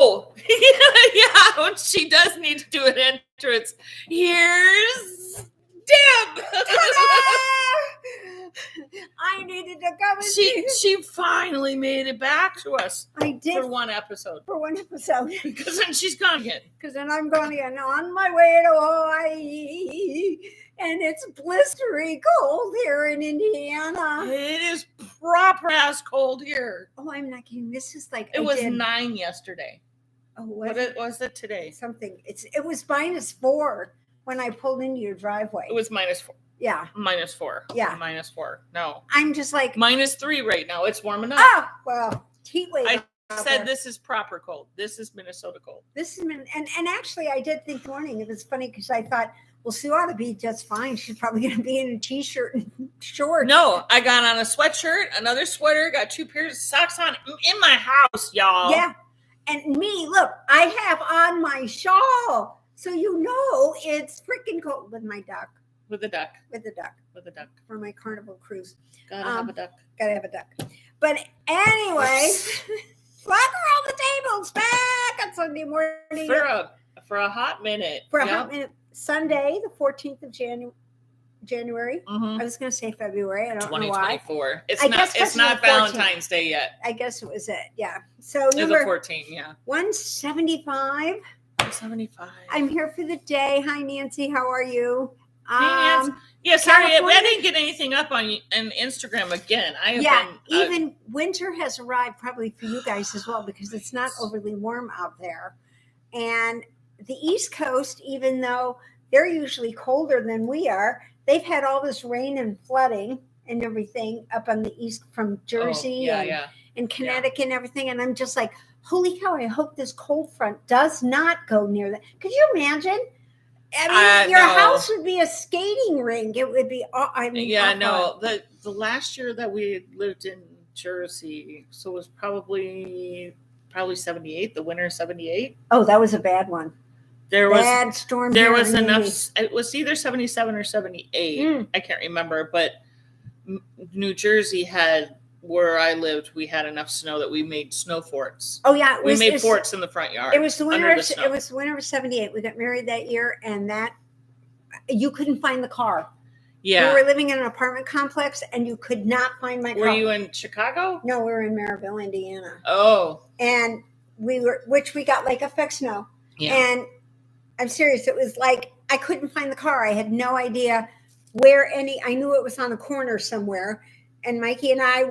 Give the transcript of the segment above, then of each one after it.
Oh, yeah, she does need to do an entrance. Here's Deb. I needed to come and she finally made it back to us. I did. For one episode. Because then she's gone again. Because then I'm going again on my way to Hawaii. And it's blistery cold here in Indiana. It is proper ass cold here. Oh, I'm not kidding. This is like it was 9 yesterday. Oh, what was it today? Something. It was -4 when I pulled into your driveway. It was -4. Yeah. -4. Yeah. -4. No. I'm just like -3 right now. It's warm enough. Oh, well, heat wave. I said this is proper cold. This is Minnesota cold. This is and actually I did think morning. It was funny because I thought, well, Sue ought to be just fine. She's probably going to be in a t-shirt and shorts. No, I got on a sweatshirt, another sweater, got 2 pairs of socks on in my house, y'all. Yeah. And me, look, I have on my shawl. So you know it's freaking cold with my duck. With the duck. With the duck. With the duck. For my carnival cruise. Gotta have a duck. Gotta have a duck. But anyway, Flockaround the Table's back on Sunday morning. For a hot minute. For a hot minute. Sunday, the 14th of January. Mm-hmm. I was going to say February. I don't know why. 2024. It's not Valentine's Day yet. I guess it was it. Yeah. So number 14. Yeah. 175. 175. I'm here for the day. Hi, Nancy. How are you? Hey, Nancy. Yeah, sorry, I didn't get anything up on Instagram again. Even winter has arrived probably for you guys as well because it's not overly warm out there. And the East Coast, even though they're usually colder than we are, they've had all this rain and flooding and everything up on the east from Jersey and Connecticut and everything. And I'm just like, holy cow, I hope this cold front does not go near that. Could you imagine? I mean, your house would be a skating rink. It would be, The last year that we lived in Jersey, so it was probably 78, the winter of 78. Oh, that was a bad one. Bad storm. There was enough. It was either 77 or 78. I can't remember, but New Jersey had, where I lived, we had enough snow that we made snow forts. Oh yeah, we made forts in the front yard. It was the winter. It was the winter of 78. We got married that year, and that you couldn't find the car. Yeah, we were living in an apartment complex, and you could not find my car. Were you in Chicago? No, we were in Maryville, Indiana. Oh, and we got lake effect snow. Yeah. And I'm serious. It was like I couldn't find the car. I had no idea where I knew it was on a corner somewhere. And Mikey and I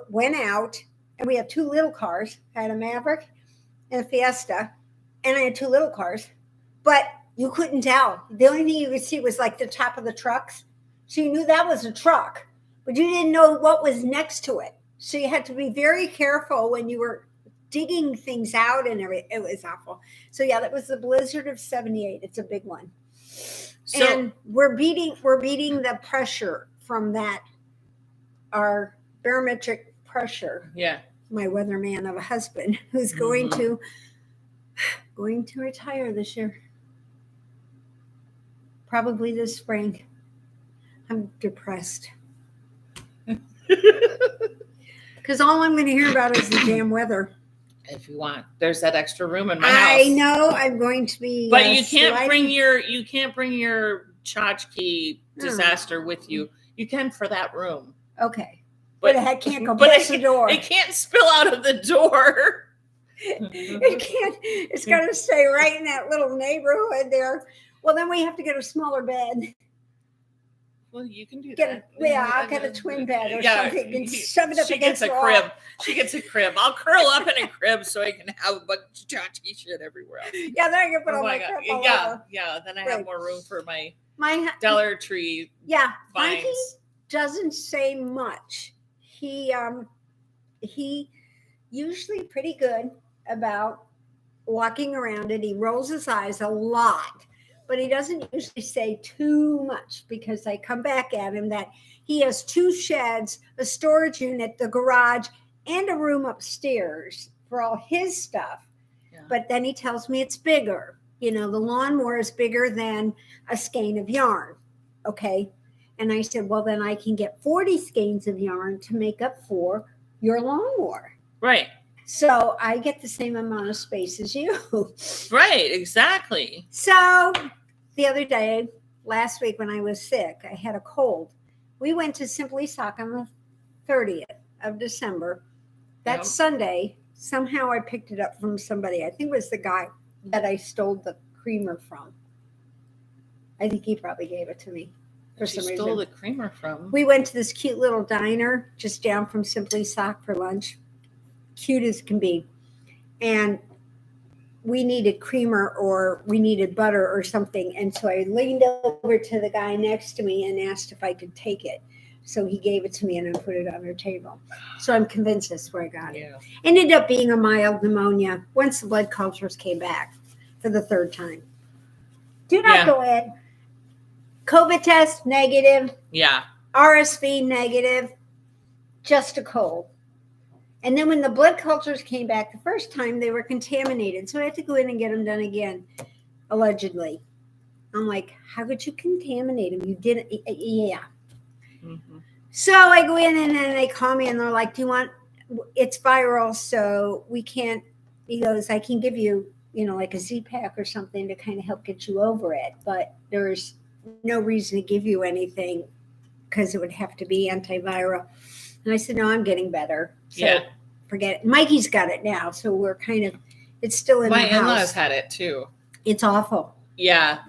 went out, and we had 2 little cars. I had a Maverick and a Fiesta, and I had 2 little cars. But you couldn't tell. The only thing you could see was like the top of the trucks. So you knew that was a truck, but you didn't know what was next to it. So you had to be very careful when you were digging things out and everything. It was awful. So yeah, that was the blizzard of 78. It's a big one. And we're beating the pressure from that, our barometric pressure. Yeah. My weatherman of a husband who's going to retire this year. Probably this spring. I'm depressed. Because all I'm going to hear about is the damn weather. If you want, there's that extra room in my house. I know I'm going to be. But you can't bring your tchotchke disaster with you. You can for that room. Okay, but it can't go past the door. It can't spill out of the door. It can't. It's got to stay right in that little neighborhood there. Well, then we have to get a smaller bed. Well, you can do that. I'll get a twin bed or something and shove it up against the wall. Crib. She gets a crib. I'll curl up in a crib so I can have a bunch of tchotchke shit everywhere else. Yeah, then I can put all my crap all over. Yeah. Then I have more room for my Dollar Tree. Yeah, Mikey doesn't say much. He usually pretty good about walking around it. He rolls his eyes a lot. But he doesn't usually say too much because I come back at him that he has 2 sheds, a storage unit, the garage, and a room upstairs for all his stuff. Yeah. But then he tells me it's bigger. The lawnmower is bigger than a skein of yarn. Okay. And I said, well, then I can get 40 skeins of yarn to make up for your lawnmower. Right. So I get the same amount of space as you. Right, exactly. So the other day, last week when I was sick, I had a cold. We went to Simply Sock on the 30th of December. That Sunday, somehow I picked it up from somebody. I think it was the guy that I stole the creamer from. I think he probably gave it to me for some reason. Stole the creamer from? We went to this cute little diner just down from Simply Sock for lunch. Cute as can be. And we needed creamer or we needed butter or something. And so I leaned over to the guy next to me and asked if I could take it. So he gave it to me and I put it on our table. So I'm convinced that's where I got it. Ended up being a mild pneumonia once the blood cultures came back for the third time. Do not go in. COVID test, negative. Yeah. RSV, negative. Just a cold. And then when the blood cultures came back the first time, they were contaminated. So I had to go in and get them done again, allegedly. I'm like, how could you contaminate them? You didn't. Yeah. Mm-hmm. So I go in and then they call me and they're like, it's viral, so we can't, he goes, I can give you, like a Z-Pack or something to kind of help get you over it. But there's no reason to give you anything because it would have to be antiviral. And I said, no, I'm getting better. So forget it. Mikey's got it now. So we're kind of, it's still in the house. My in-laws had it too. It's awful. Yeah.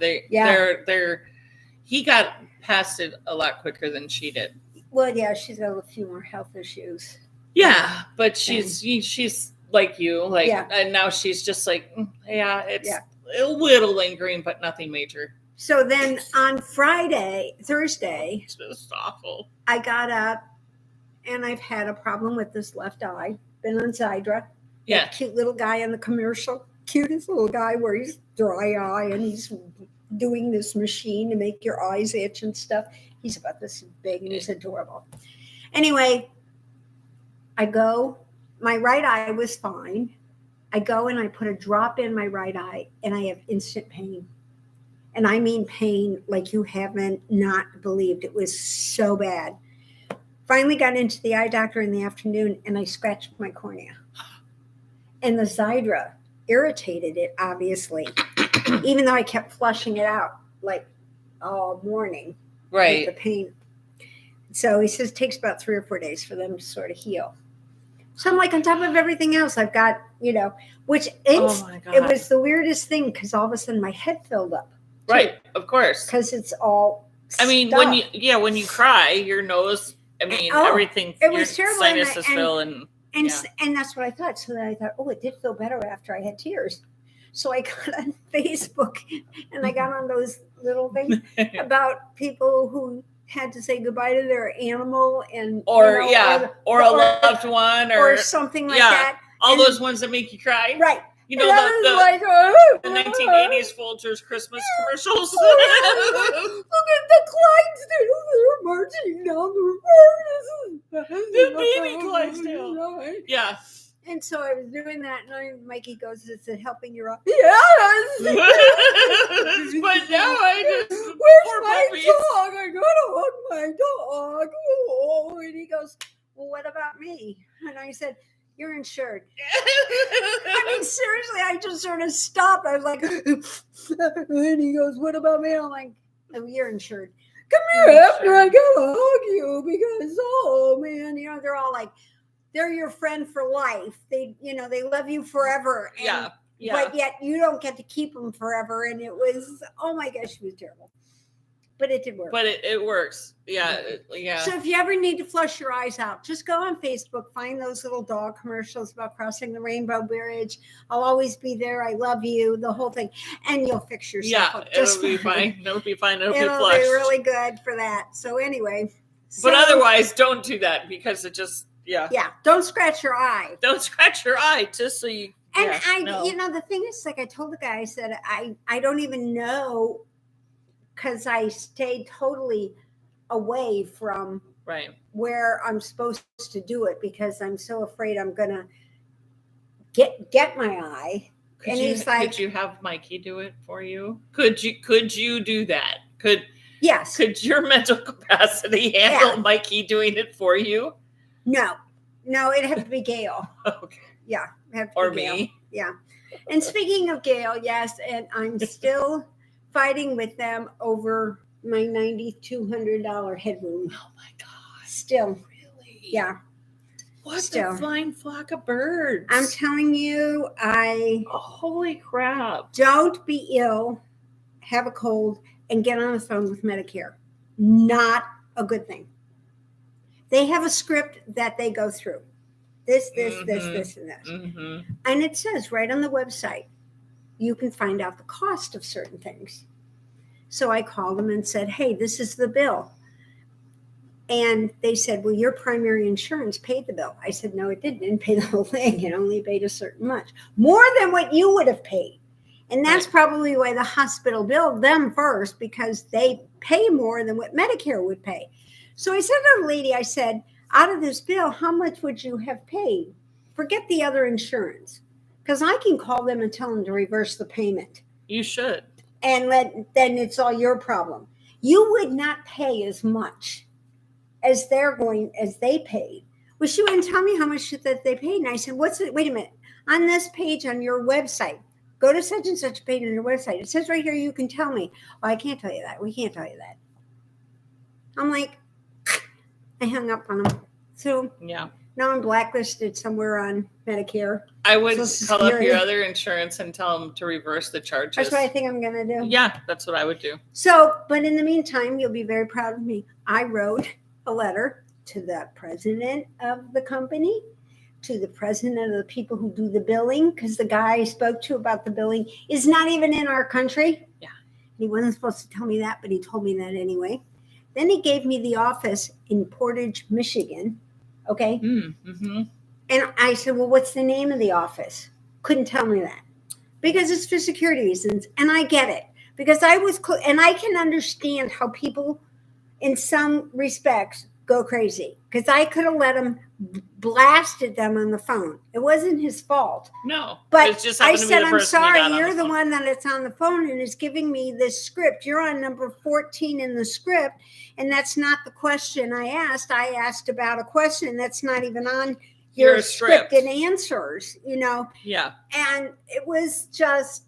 He got past it a lot quicker than she did. Well, yeah, she's got a few more health issues. Yeah, but she's like you, and now she's just like, it's a little lingering, but nothing major. So then on Thursday, it's just awful. I got up and I've had a problem with this left eye. Been on Zydra. Yeah. That cute little guy in the commercial. Cutest little guy where he's dry eye and he's doing this machine to make your eyes itch and stuff. He's about this big and he's adorable. Anyway, I go, my right eye was fine. I go and I put a drop in my right eye and I have instant pain. And I mean pain like you haven't not believed. It was so bad. Finally got into the eye doctor in the afternoon and I scratched my cornea. And the Zydra irritated it, obviously, even though I kept flushing it out like all morning. Right. With the pain. So he says it takes about 3 or 4 days for them to sort of heal. So I'm like, on top of everything else, I've got, which it was the weirdest thing because all of a sudden my head filled up. Too, right. Of course. Because it's all when you cry, your nose, everything, it was terrible. Sinuses fill and that's what I thought. So then I thought, it did feel better after I had tears. So I got on Facebook and I got on those little things about people who had to say goodbye to their animal or a loved one or something like that. All those ones that make you cry. Right. The 1980s Folgers Christmas commercials. Look at the Clydesdale. They're marching down the road. The baby Clydesdale. Yeah. And so I was doing that, and Mikey goes, "Is it helping your eye?" Yes. But now I just. Where's my dog? I gotta hug my dog. Oh, and he goes, "Well, what about me?" And I said, "You're insured." Seriously, I just sort of stopped. I was like, and he goes, "What about me?" I'm like, "Oh, you're insured. Come here after I gotta hug you because, oh man, they're all like." They're your friend for life. They love you forever. And, but yet you don't get to keep them forever. And it was, oh my gosh, it was terrible. But it did work. But it works. Yeah. Yeah. So if you ever need to flush your eyes out, just go on Facebook, find those little dog commercials about crossing the rainbow bridge. I'll always be there. I love you. The whole thing. And you'll fix yourself up. It'll be fine. It'll be fine. It'll be flushed. It'll be really good for that. So anyway. But otherwise, don't do that because it just, Yeah. Don't scratch your eye. Don't scratch your eye just so you. And the thing is, like I told the guy, I said, I don't even know because I stayed totally away from where I'm supposed to do it because I'm so afraid I'm going to get my eye. Could you have Mikey do it for you? Could you do that? Yes. Could your mental capacity handle Mikey doing it for you? No, it'd have to be Gail. Okay. Yeah. Have to Or be Gail. me. Yeah. And speaking of Gail, yes, and I'm still fighting with them over my $9,200 headroom. Oh my God. Still. Really? Yeah. What Still. the flying flock of birds? I'm telling you, holy crap. Don't be ill, have a cold, and get on the phone with Medicare. Not a good thing. They have a script that they go through. This, and this. Mm-hmm. And it says right on the website, you can find out the cost of certain things. So I called them and said, hey, this is the bill. And they said, well, your primary insurance paid the bill. I said, no, it didn't. It didn't pay the whole thing. It only paid a certain much. More than what you would have paid. And that's probably why the hospital billed them first, because they pay more than what Medicare would pay. So I said to the lady, I said, out of this bill, how much would you have paid? Forget the other insurance. Because I can call them and tell them to reverse the payment. You should. And then it's all your problem. You would not pay as much as they paid. Well, she wouldn't tell me how much that they paid. And I said, wait a minute. On this page on your website, go to such and such page on your website. It says right here, you can tell me. Oh, I can't tell you that. We can't tell you that. I'm like, I hung up on them. So yeah. Now I'm blacklisted somewhere on Medicare. I would call up your other insurance and tell them to reverse the charges. That's what I think I'm going to do. Yeah, that's what I would do. So, but in the meantime, you'll be very proud of me. I wrote a letter to the president of the company, to the president of the people who do the billing, because the guy I spoke to about the billing is not even in our country. Yeah. He wasn't supposed to tell me that, but he told me that anyway. Then he gave me the office in Portage, Michigan. Okay. Mm-hmm. And I said, well, what's the name of the office? Couldn't tell me that because it's for security reasons. And I get it because and I can understand how people in some respects go crazy because I could have let him blasted them on the phone. It wasn't his fault. No, but it just I said, I'm sorry, you're the one that it's on the phone and is giving me this script. You're on number 14 in the script. And that's not the question I asked. I asked about a question that's not even on your script and answers, you know? Yeah. And it was just,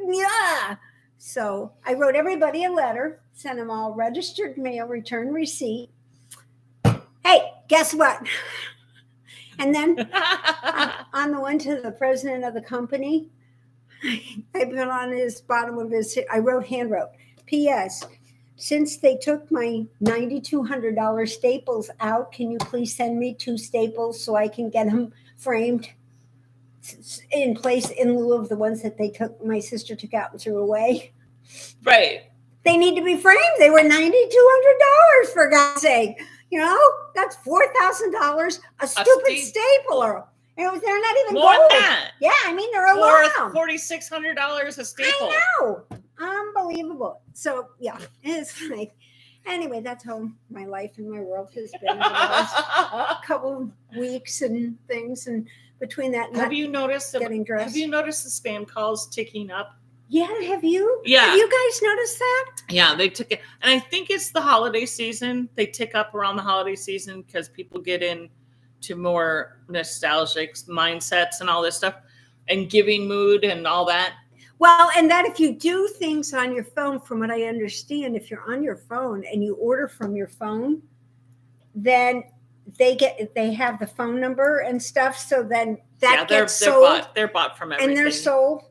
yeah. So I wrote everybody a letter, sent them all registered mail, return receipt. Hey, guess what? And then on the one to the president of the company, I put on his bottom of his, I hand wrote, P.S. Since they took my $9,200 staples out, can you please send me 2 staples so I can get them framed in place in lieu of the ones that my sister took out and threw away? Right. They need to be framed. They were $9,200 for God's sake. You know, that's $4,000 a stupid stapler. And they're not even more gold. Than that. Yeah, I mean, they're aluminum. $4,600 a staple. I know. Unbelievable. So, yeah, it's like, anyway, that's how my life and my world has been in the last couple of weeks and things. And between that, have you noticed getting dressed? Have you noticed the spam calls ticking up? Yeah, have you? Yeah. Have you guys noticed that? Yeah, they took it. And I think it's the holiday season. They tick up around the holiday season because people get in to more nostalgic mindsets and all this stuff and giving mood and all that. Well, and that if you do things on your phone, from what I understand, if you're on your phone and you order from your phone, then they have the phone number and stuff. So then that gets sold. They're bought from everything. And they're sold.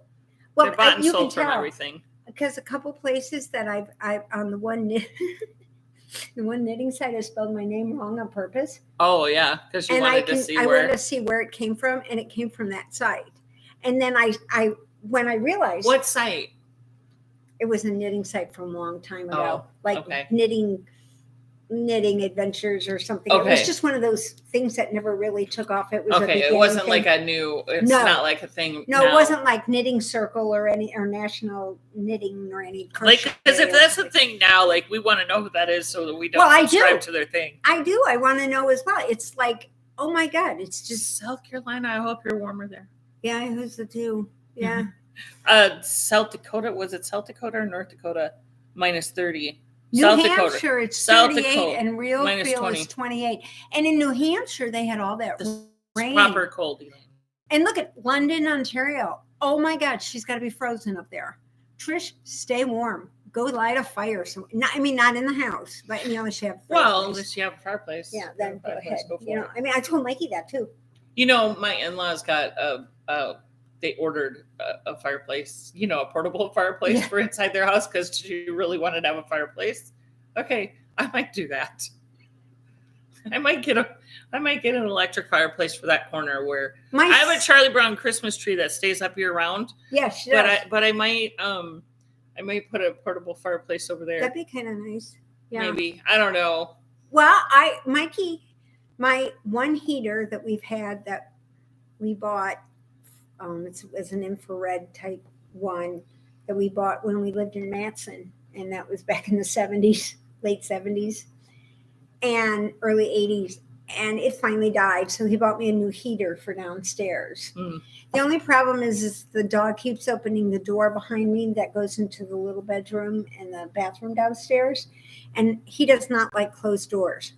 Well, they're bought and sold from everything. Because a couple places that I've on the one knitting site, I spelled my name wrong on purpose. Oh yeah, because you wanted to see where. I wanted to see where it came from, and it came from that site. And then when I realized what site, it was a knitting site from a long time ago, knitting adventures or something. Okay. It was just one of those things that never really took off. It was it wasn't thing. Like a new. It's not like a thing. No, it wasn't like Knitting Circle or National Knitting or any. Like, because if that's the thing now, like we want to know who that is so that we don't subscribe to their thing. I do. I want to know as well. It's like, oh my God, it's just South Carolina. I hope you're warmer there. Yeah, who's the two? Yeah. South Dakota, was it South Dakota or North Dakota? -30. New South Hampshire, Dakota. it's South 38 Dakota, and real minus feel 20. is 28. And in New Hampshire, they had all that rain. Proper cold. And look at London, Ontario. Oh my God, she's got to be frozen up there. Trish, stay warm. Go light a fire. Not in the house, but unless you have unless you have a fireplace. Yeah, then go ahead. Go for it. I told Mikey that too. My in-laws got they ordered a fireplace, a portable fireplace for inside their house because she really wanted to have a fireplace. Okay, I might do that. I might get an electric fireplace for that corner where I have a Charlie Brown Christmas tree that stays up year round. Yeah, she does. But I might put a portable fireplace over there. That'd be kind of nice. Yeah. Maybe. I don't know. Well, Mikey, my one heater that we've had that we bought, it was an infrared type one that we bought when we lived in Matson, and that was back in the 70s, late 70s and early 80s, and it finally died. So he bought me a new heater for downstairs. The only problem is the dog keeps opening the door behind me that goes into the little bedroom and the bathroom downstairs, and he does not like closed doors.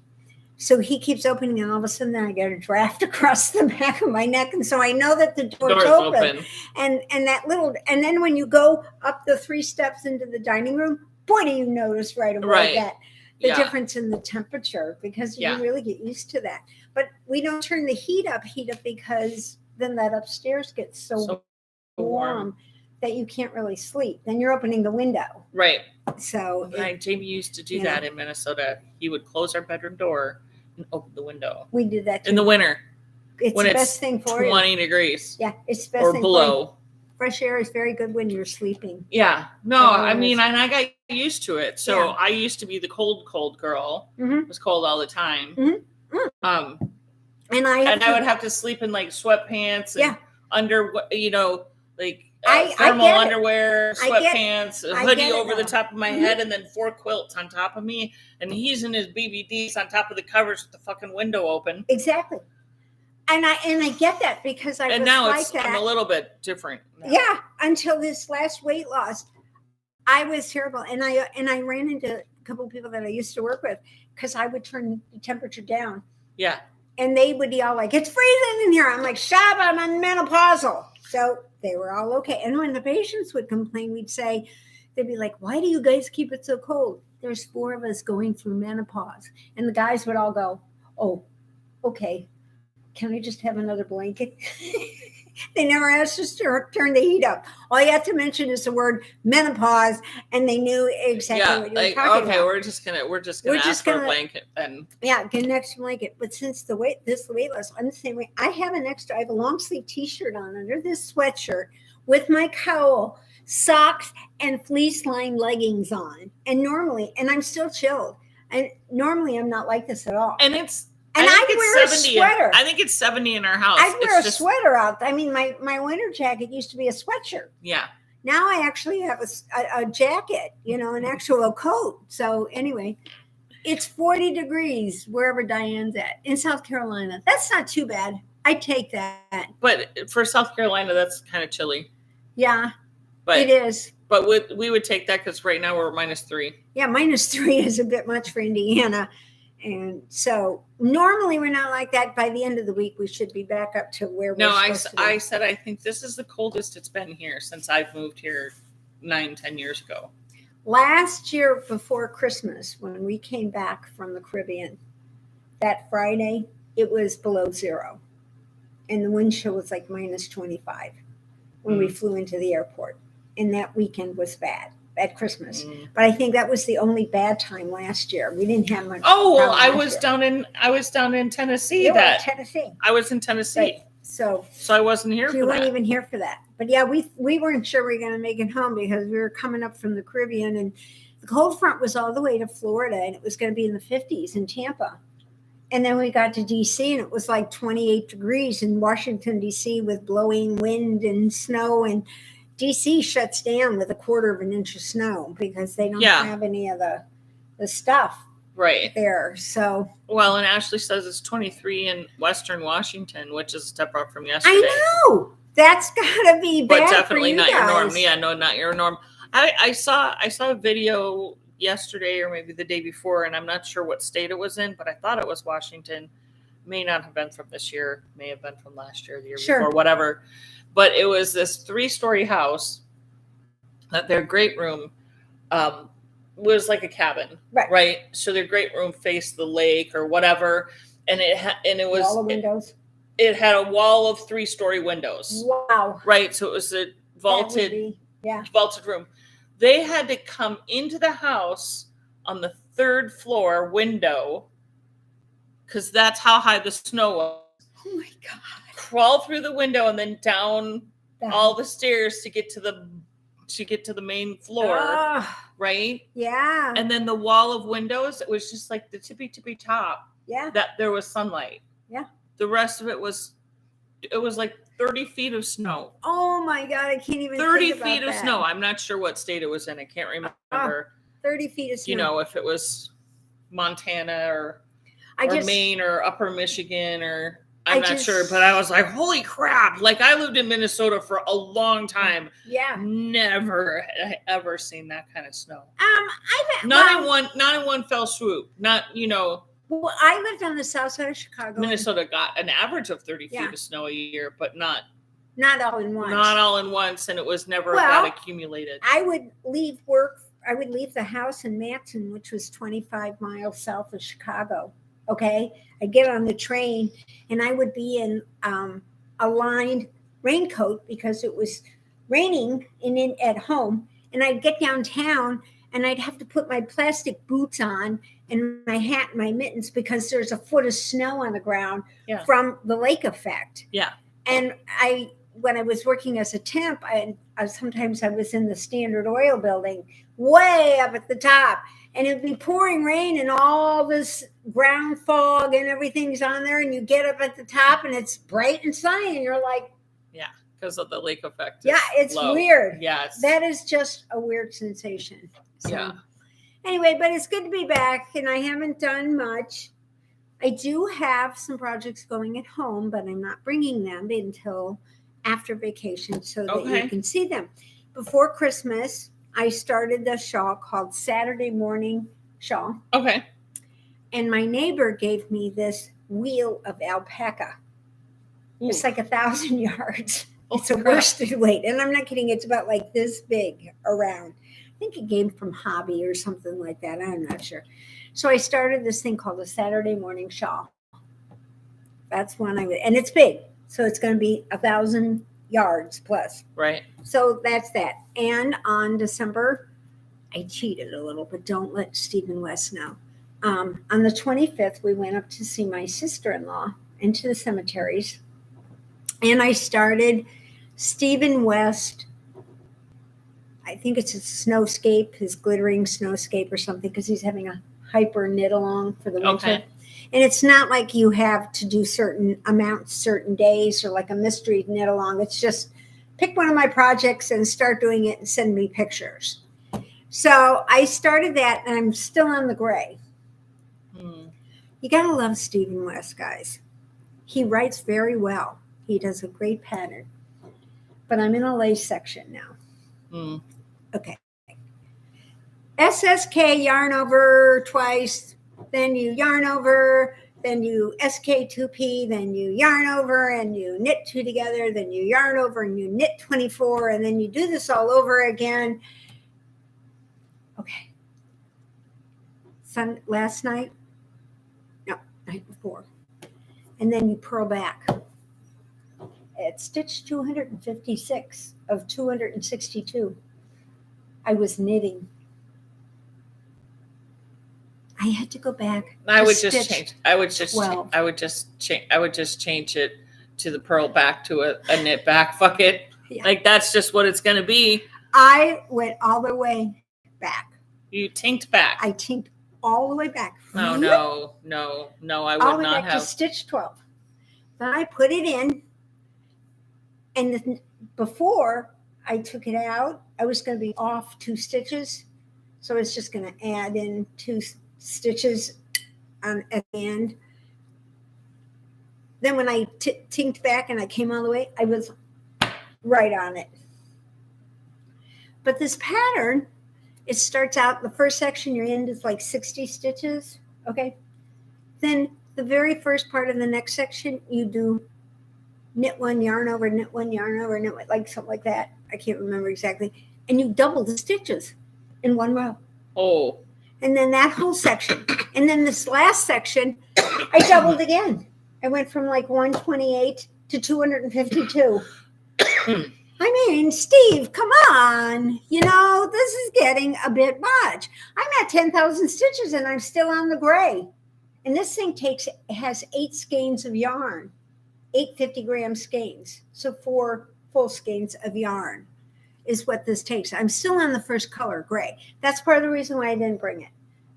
So he keeps opening, and all of a sudden I get a draft across the back of my neck, and so I know that the door's open. And then when you go up the 3 steps into the dining room, boy, do you notice right away that the difference in the temperature, because you really get used to that. But we don't turn the heat up because then that upstairs gets so warm that you can't really sleep. Then you're opening the window. Right. So Jamie used to do that in Minnesota. He would close our bedroom door and open the window. We did that too. In the winter. It's the best thing for 20 degrees. Yeah, it's the best or thing below. Fresh air is very good when you're sleeping. Yeah. No, and I got used to it. So I used to be the cold girl. It was cold all the time. And I would have to sleep in like sweatpants and under thermal underwear, sweatpants, a hoodie over the top of my head, and then 4 quilts on top of me. And he's in his BVDs on top of the covers with the fucking window open. Exactly. And I get that because I'm a little bit different now. Yeah, until this last weight loss, I was terrible, and I ran into a couple of people that I used to work with because I would turn the temperature down. Yeah, and they would yell like, "It's freezing in here!" I'm like, "Shut up! I'm menopausal." So they were all okay. And when the patients would complain, they'd be like, "Why do you guys keep it so cold?" There's 4 of us going through menopause, and the guys would all go, "Oh, okay. Can we just have another blanket?" They never asked us to turn the heat up. All you have to mention is the word menopause, and they knew exactly what you were talking about. Okay, we're just gonna ask for a blanket then. Yeah, get an extra blanket. But since the weight loss, I'm the same way. I have a long sleeve T-shirt on under this sweatshirt with my cowl, socks, and fleece lined leggings on. And I'm still chilled. And normally I'm not like this at all. And I wear a sweater. I think it's 70 in our house. I wear a sweater out. I mean, my winter jacket used to be a sweatshirt. Yeah. Now I actually have a jacket, an actual coat. So anyway, it's 40 degrees wherever Diane's at in South Carolina. That's not too bad. I take that. But for South Carolina, that's kind of chilly. Yeah, it is. But we would take that because right now we're -3. Yeah, -3 is a bit much for Indiana. And so normally we're not like that. By the end of the week, we should be back up to where we're supposed to be. I said I think this is the coldest it's been here since I've moved here 9-10 years ago. Last year before Christmas, when we came back from the Caribbean, that Friday, it was below 0. And the wind chill was like -25 when we flew into the airport. And that weekend was bad. At Christmas, but I think that was the only bad time last year. We didn't have much. Oh, well, I was down in Tennessee. You were in Tennessee. I was in Tennessee. Right. So I wasn't here. You weren't even here for that. But yeah, we weren't sure we were going to make it home because we were coming up from the Caribbean, and the cold front was all the way to Florida, and it was going to be in the 50s in Tampa. And then we got to DC, and it was like 28 degrees in Washington DC with blowing wind and snow, and DC shuts down with 1/4 of an inch of snow because they don't have any of the stuff there. So and Ashley says it's 23 in Western Washington, which is a step up from yesterday. I know that's got to be bad, but definitely for you not guys. Your norm. Yeah, no, not your norm. I saw a video yesterday or maybe the day before, and I'm not sure what state it was in, but I thought it was Washington. May not have been from this year, may have been from last year, the year before, whatever. But it was this 3-story house that their great room was like a cabin, right? So their great room faced the lake or whatever, and it was all the windows. It had a wall of 3-story windows. Wow! Right, so it was a vaulted room. They had to come into the house on the 3rd floor window because that's how high the snow was. Oh my God! Crawl through the window and then down all the stairs to get to the main floor, right? Yeah. And then the wall of windows, it was just like the tippy top. Yeah. That there was sunlight. Yeah. The rest of it was like 30 feet of snow. Oh my God, I can't even 30 feet of snow. I'm not sure what state it was in. I can't remember. 30 feet of snow. You know, if it was Montana or Maine or Upper Michigan or I'm not sure, but I was like, holy crap. Like I lived in Minnesota for a long time. Yeah. Never had I ever seen that kind of snow. Not in one fell swoop. Not, you know. Well, I lived on the south side of Chicago. Minnesota got an average of 30 feet of snow a year, but not all in once. Not all in once, and it was never that accumulated. I would leave work. I would leave the house in Matson, which was 25 miles south of Chicago. Okay, I'd get on the train, and I would be in a lined raincoat because it was raining at home, and I'd get downtown, and I'd have to put my plastic boots on and my hat and my mittens because there's a foot of snow on the ground from the lake effect. Yeah. And when I was working as a temp, sometimes I was in the Standard Oil building way up at the top, and it'd be pouring rain and all this ground fog and everything's on there, and you get up at the top and it's bright and sunny and you're like, because of the lake effect. Yeah, it's low. Weird. Yeah. That is just a weird sensation. So, anyway, but it's good to be back, and I haven't done much. I do have some projects going at home, but I'm not bringing them until after vacation so that you can see them. Before Christmas, I started the shawl called Saturday Morning Shawl. Okay. And my neighbor gave me this wheel of alpaca. Ooh. It's like 1,000 yards. It's a worsted weight. And I'm not kidding. It's about like this big around. I think it came from Hobby or something like that. I'm not sure. So I started this thing called a Saturday Morning Shawl. That's one and it's big. So it's going to be 1,000 yards plus. Right. So that's that. And on December, I cheated a little, but don't let Stephen West know. On the 25th, we went up to see my sister-in-law into the cemeteries. And I started Stephen West, I think it's a snowscape, his glittering snowscape or something, because he's having a hyper knit along for the winter. Okay. And it's not like you have to do certain amounts, certain days, or like a mystery knit along. It's just pick one of my projects and start doing it and send me pictures. So I started that, and I'm still on the gray. You got to love Stephen West, guys. He writes very well. He does a great pattern. But I'm in a lace section now. Okay. SSK yarn over twice, then you yarn over, then you SK2P, then you yarn over and you knit 2 together, then you yarn over and you knit 24, and then you do this all over again. Okay. Last night? No, night before. And then you purl back. At stitch 256 of 262, I was knitting. I had to go back. I would just change it to the purl back to a knit back. Fuck it. Yeah. Like that's just what it's going to be. I went all the way back. You tinked back. I tinked all the way back. Oh, no. I would not have. To stitch 12. Then I put it in. And before I took it out, I was going to be off 2 stitches. So I was just going to add in 2 stitches at the end. Then when I tinked back and I came all the way, I was right on it. But this pattern it starts out, the first section you're in is like 60 stitches. Okay. Then the very first part of the next section, you do knit one, yarn over, knit one, yarn over, knit one, like something like that. I can't remember exactly. And you double the stitches in one row. Oh. And then that whole section. And then this last section, I doubled again. I went from like 128 to 252. I mean, Steve, come on. You know, this is getting a bit much. I'm at 10,000 stitches and I'm still on the gray. And this thing has 8 skeins of yarn, 8 50-gram skeins. So 4 full skeins of yarn is what this takes. I'm still on the first color, gray. That's part of the reason why I didn't bring it,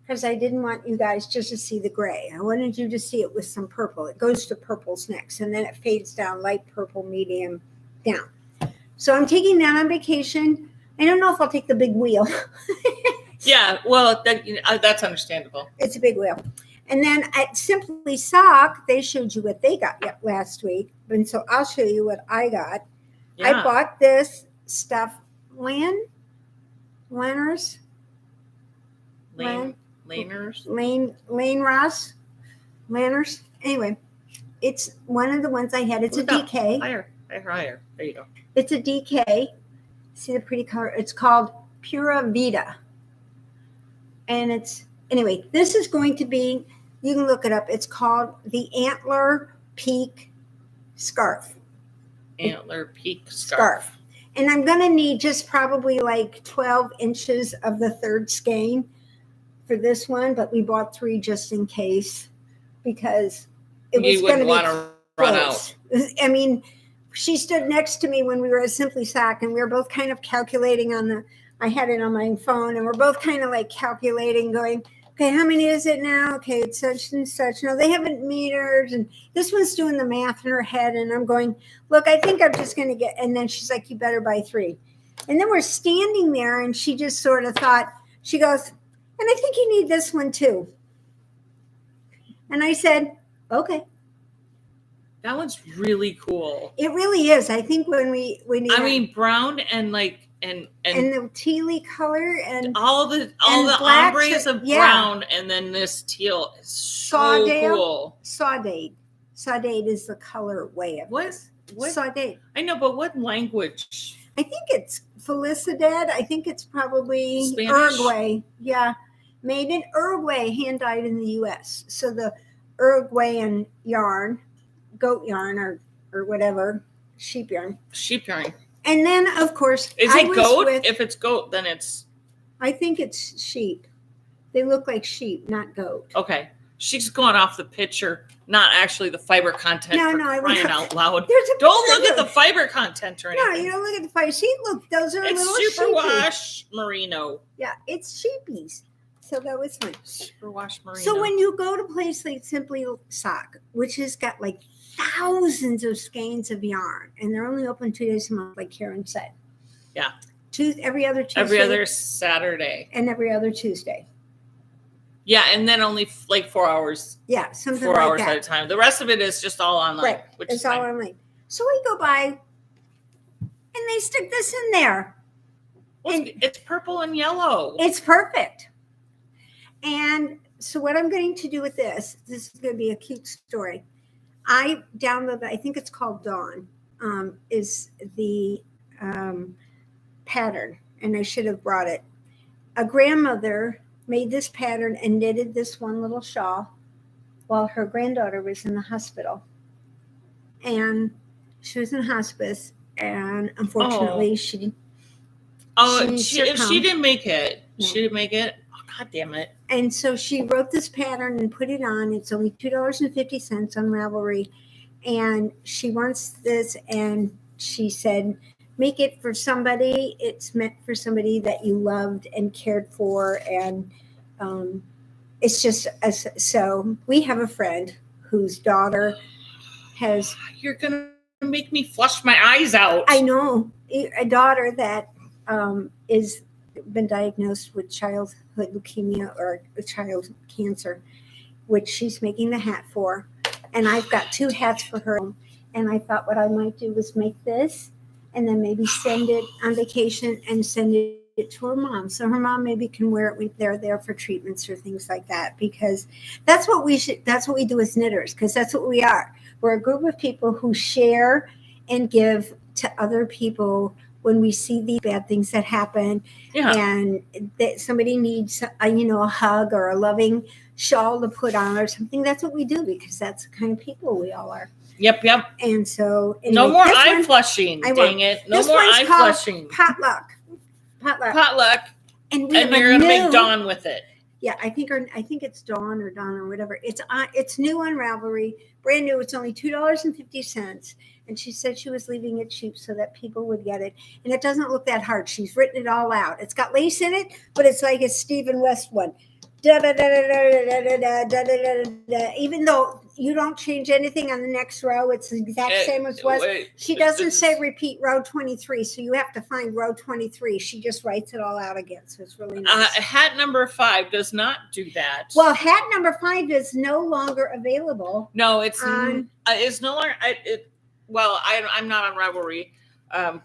because I didn't want you guys just to see the gray. I wanted you to see it with some purple. It goes to purples next, and then it fades down, light purple, medium, down. So I'm taking that on vacation. I don't know if I'll take the big wheel. Yeah, well, that's understandable. It's a big wheel. And then at Simply Sock, they showed you what they got last week. And so I'll show you what I got. Yeah. I bought this stuff. Lane Ross. Anyway, it's one of the ones I had. It's a DK. Higher. There you go. It's a DK. See the pretty color? It's called Pura Vida. And anyway, this is going to be, you can look it up. It's called the Antler Peak Scarf. Antler Peak Scarf. And I'm going to need just probably like 12 inches of the third skein for this one, but we bought 3 just in case because it was going to be run out. I mean, she stood next to me when we were at Simply Sock, and we were both kind of calculating I had it on my phone, and we're both kind of like calculating, going, okay, how many is it now? Okay, it's such and such. No, they haven't metered. And this one's doing the math in her head. And I'm going, look, I think I'm just going to get, and then she's like, you better buy 3. And then we're standing there, and she just sort of thought, she goes, and I think you need this one too. And I said, okay. That one's really cool. It really is. I think when I mean, brown and like, and the tealy color and all the ombres of brown, and then this teal is so cool. Saudade is the color way of what saudade. I know, but what language? I think it's Felicidad. I think it's probably Spanish? Uruguay. Yeah, made in Uruguay, hand dyed in the U.S. So the Uruguayan yarn, goat yarn or whatever, sheep yarn. And then, of course, is it goat? If it's goat, then it's. I think it's sheep. They look like sheep, not goat. Okay, she's going off the picture, not actually the fiber content. No, crying out loud. Don't look at the fiber content or anything. No, you don't look at the fiber. See, look, those are little superwash merino. Yeah, it's sheepies. So that was fun. Superwash merino. So when you go to a place like Simply Sock, which has got like thousands of skeins of yarn, and they're only open 2 days a month, like Karen said. Yeah. Every other Tuesday. Every other Saturday. And every other Tuesday. Yeah, and then only like 4 hours. Yeah, something 4 like hours that. at a time. The rest of it is just all online. Right, which it's is all fine. online. So we go by, and they stick this in there. Well, it's purple and yellow. It's perfect. And so what I'm going to do with this is going to be a cute story. I downloaded, I think it's called Dawn, is the pattern, and I should have brought it. A grandmother made this pattern and knitted this one little shawl while her granddaughter was in the hospital. And she was in hospice, and unfortunately she didn't make it. No. She didn't make it. Oh, God damn it. And so she wrote this pattern and put it on. It's only $2.50 on Ravelry. And she wants this, and she said, make it for somebody. It's meant for somebody that you loved and cared for. And it's just, so we have a friend whose daughter has. You're going to make me flush my eyes out. I know. A daughter that is been diagnosed with childhood leukemia or child cancer, which she's making the hat for. And I've got 2 hats for her. And I thought what I might do was make this and then maybe send it on vacation and send it it to her mom, so her mom maybe can wear it when they're there for treatments or things like that, because that's what we do as knitters, because that's what we are. We're a group of people who share and give to other people when we see these bad things that happen, and that somebody needs a hug or a loving shawl to put on or something. That's what we do, because that's the kind of people we all are. Yep. And so anyway, no more eye flushing. Dang it! No more eye flushing. Potluck. And you're gonna make Dawn with it. Yeah, I think it's Dawn or Dawn or whatever. It's new on Ravelry, brand new. It's only $2.50, and she said she was leaving it cheap so that people would get it. And it doesn't look that hard. She's written it all out. It's got lace in it, but it's like a Stephen West one. Even though you don't change anything on the next row, it's the exact same as was. She doesn't say repeat row 23, so you have to find row 23. She just writes it all out again, so it's really nice. Hat number 5 does not do that. Well, hat number 5 is no longer available. No, it's no longer. I'm not on Ravelry.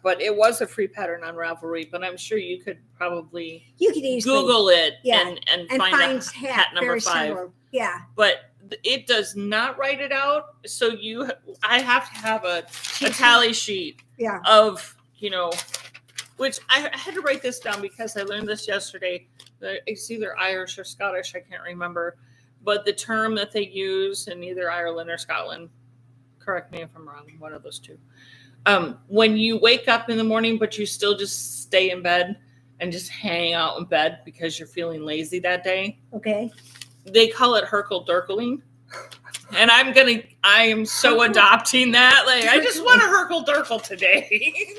But it was a free pattern on Ravelry, but I'm sure you could probably easily Google it and find hat number 5. Similar. Yeah. But it does not write it out. So I have to have a tally sheet of, which I had to write this down because I learned this yesterday. It's either Irish or Scottish. I can't remember. But the term that they use in either Ireland or Scotland, correct me if I'm wrong, one of those two. When you wake up in the morning, but you still just stay in bed and just hang out in bed because you're feeling lazy that day. Okay. They call it herkle-durkling. And I am so adopting that. Like, I just want to herkle-durkle today.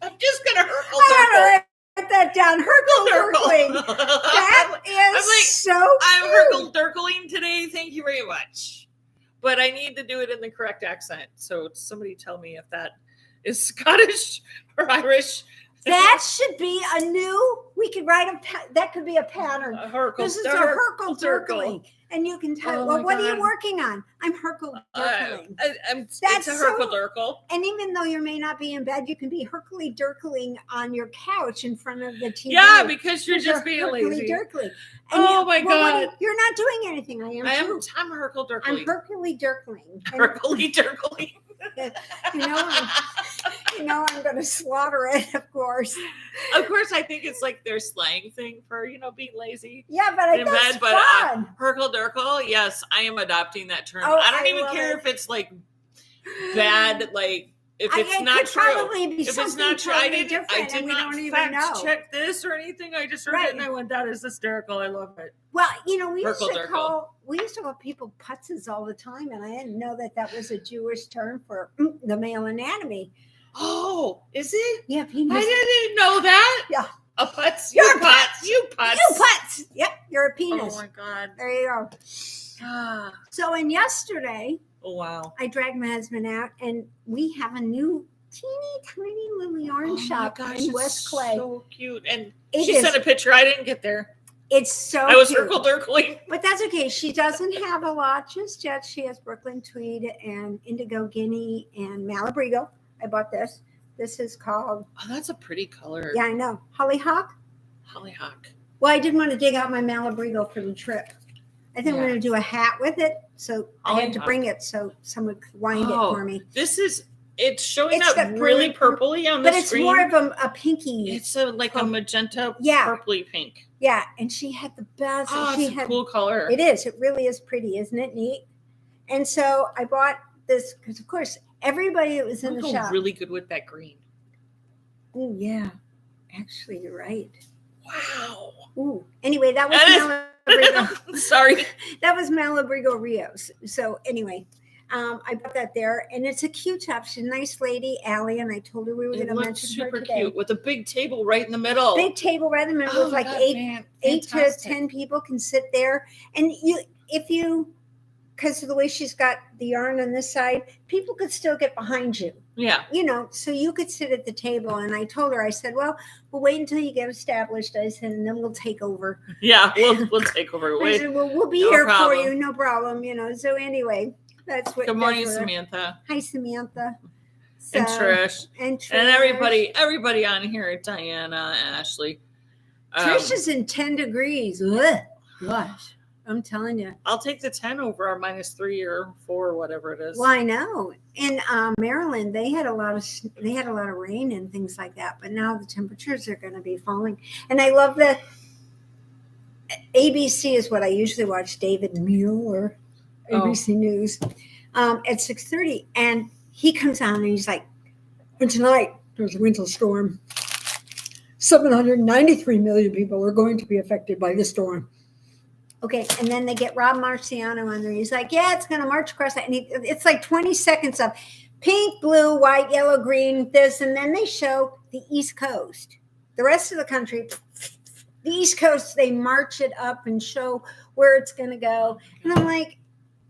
I'm just going to herkle-durkle. Write that down. Herkle-durkling. That is so cute. I'm herkle-durkling today. Thank you very much. But I need to do it in the correct accent. So somebody tell me if that is Scottish or Irish. That should be we could write that could be a pattern. This is a herkle-durkling. And you can tell, what are you working on? I'm herkle-durkling. It's a herkle-durkle. And even though you may not be in bed, you can be herkle-durkling on your couch in front of the TV. Yeah, because you're just being lazy. Herkle-durkling. My God. You're not doing anything. I'm herkle-durkling. I'm herkle-durkling. Herkle-durkling. I'm going to slaughter it, of course. Of course, I think it's like their slang thing for, being lazy. Yeah, but that's fun. Herkle-durkle, yes, I am adopting that term. I don't even care if it's like bad, like if it's not true. If it's not true, I did not fact check this or anything. I just heard it and I went, that is hysterical. I love it. Well, we used to call people putzes all the time, and I didn't know that was a Jewish term for the male anatomy. Oh, is it? Yeah, penis. I didn't know that. Yeah. A putz. You putz. You putz. Yep, you're a penis. Oh my God. There you go. So, yesterday, oh wow, I dragged my husband out, and we have a new teeny tiny little yarn shop in West Clay. So cute, and she sent a picture. I didn't get there. It's so I was cute. herkle-durkling. But that's okay. She doesn't have a lot just yet. She has Brooklyn Tweed and Indigo Guinea and Malabrigo. I bought this. This is called... Oh, that's a pretty color. Yeah, I know. Hollyhock? Hollyhock. Well, I didn't want to dig out my Malabrigo for the trip. I think I'm going to do a hat with it. So I had to bring it so someone could wind it for me. It's showing up really purpley on the screen. But it's more of a pinky. It's a magenta purpley pink. Yeah, and she had the best. Oh, it's a cool color. It is. It really is pretty. Isn't it neat? And so I bought this because, of course, everybody that was in the shop. Really good with that green. Oh, yeah. Actually, you're right. Wow. Ooh. Anyway, that was Malabrigo. Sorry. That was Malabrigo Rios. So anyway, I bought that there, and it's a cute top. She's a nice lady, Allie, and I told her we were going to mention her today. Super cute with a big table right in the middle. Big table right in the middle with like eight to 10 people can sit there. And because of the way she's got the yarn on this side, people could still get behind you. Yeah. So you could sit at the table. And I told her, I said, well, we'll wait until you get established. I said, and then we'll take over. Yeah, we'll take over. I said, well, we'll be here for you. No problem. So anyway, that's what. Good morning, Samantha. Hi, Samantha. So, and Trish. And Trish. And everybody on here, Diana, Ashley. Trish is in 10 degrees. Ugh. Gosh, I'm telling you. I'll take the 10 over our -3 or 4, whatever it is. Well, I know. In Maryland, they had a lot of rain and things like that. But now the temperatures are going to be falling. And I love the ABC is what I usually watch. David Muir, ABC News, at 6:30, and he comes on and he's like, "And tonight there's a winter storm. 793 million people are going to be affected by the storm." Okay, and then they get Rob Marciano on there. He's like, "Yeah, it's going to march across that." And it's like 20 seconds of pink, blue, white, yellow, green, this, and then they show the East Coast. The rest of the country, the East Coast, they march it up and show where it's going to go. And I'm like,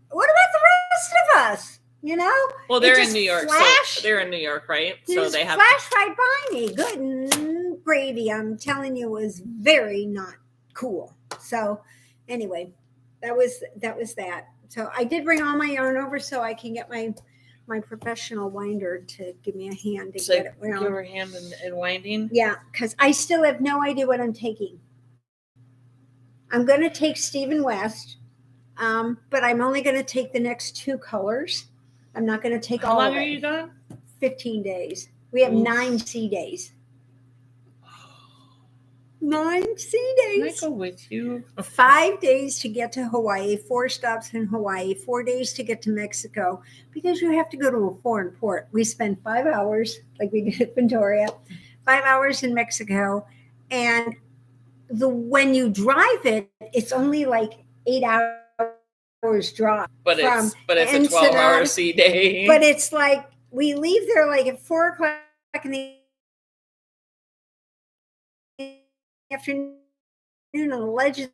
what about the rest of us? You know? Well, they're in New York. So they're in New York, right? So they have flash right by me. Good gravy. I'm telling you, it was very not cool. So anyway, that was that. So I did bring all my yarn over so I can get my professional winder to give me a hand to get it around. Give her a hand in winding? Yeah, because I still have no idea what I'm taking. I'm going to take Stephen West, but I'm only going to take the next 2 colors. I'm not going to take all of it. How long are you gone? 15 days. We have 9 sea days. 9 sea days. Can I go with you? 5 days to get to Hawaii, 4 stops in Hawaii, 4 days to get to Mexico, because you have to go to a foreign port. We spend 5 hours, like we did at Victoria, 5 hours in Mexico, and when you drive it, it's only like 8 hours drive. But it's a 12-hour sea day. But it's like we leave there like at 4 o'clock in the afternoon, and allegedly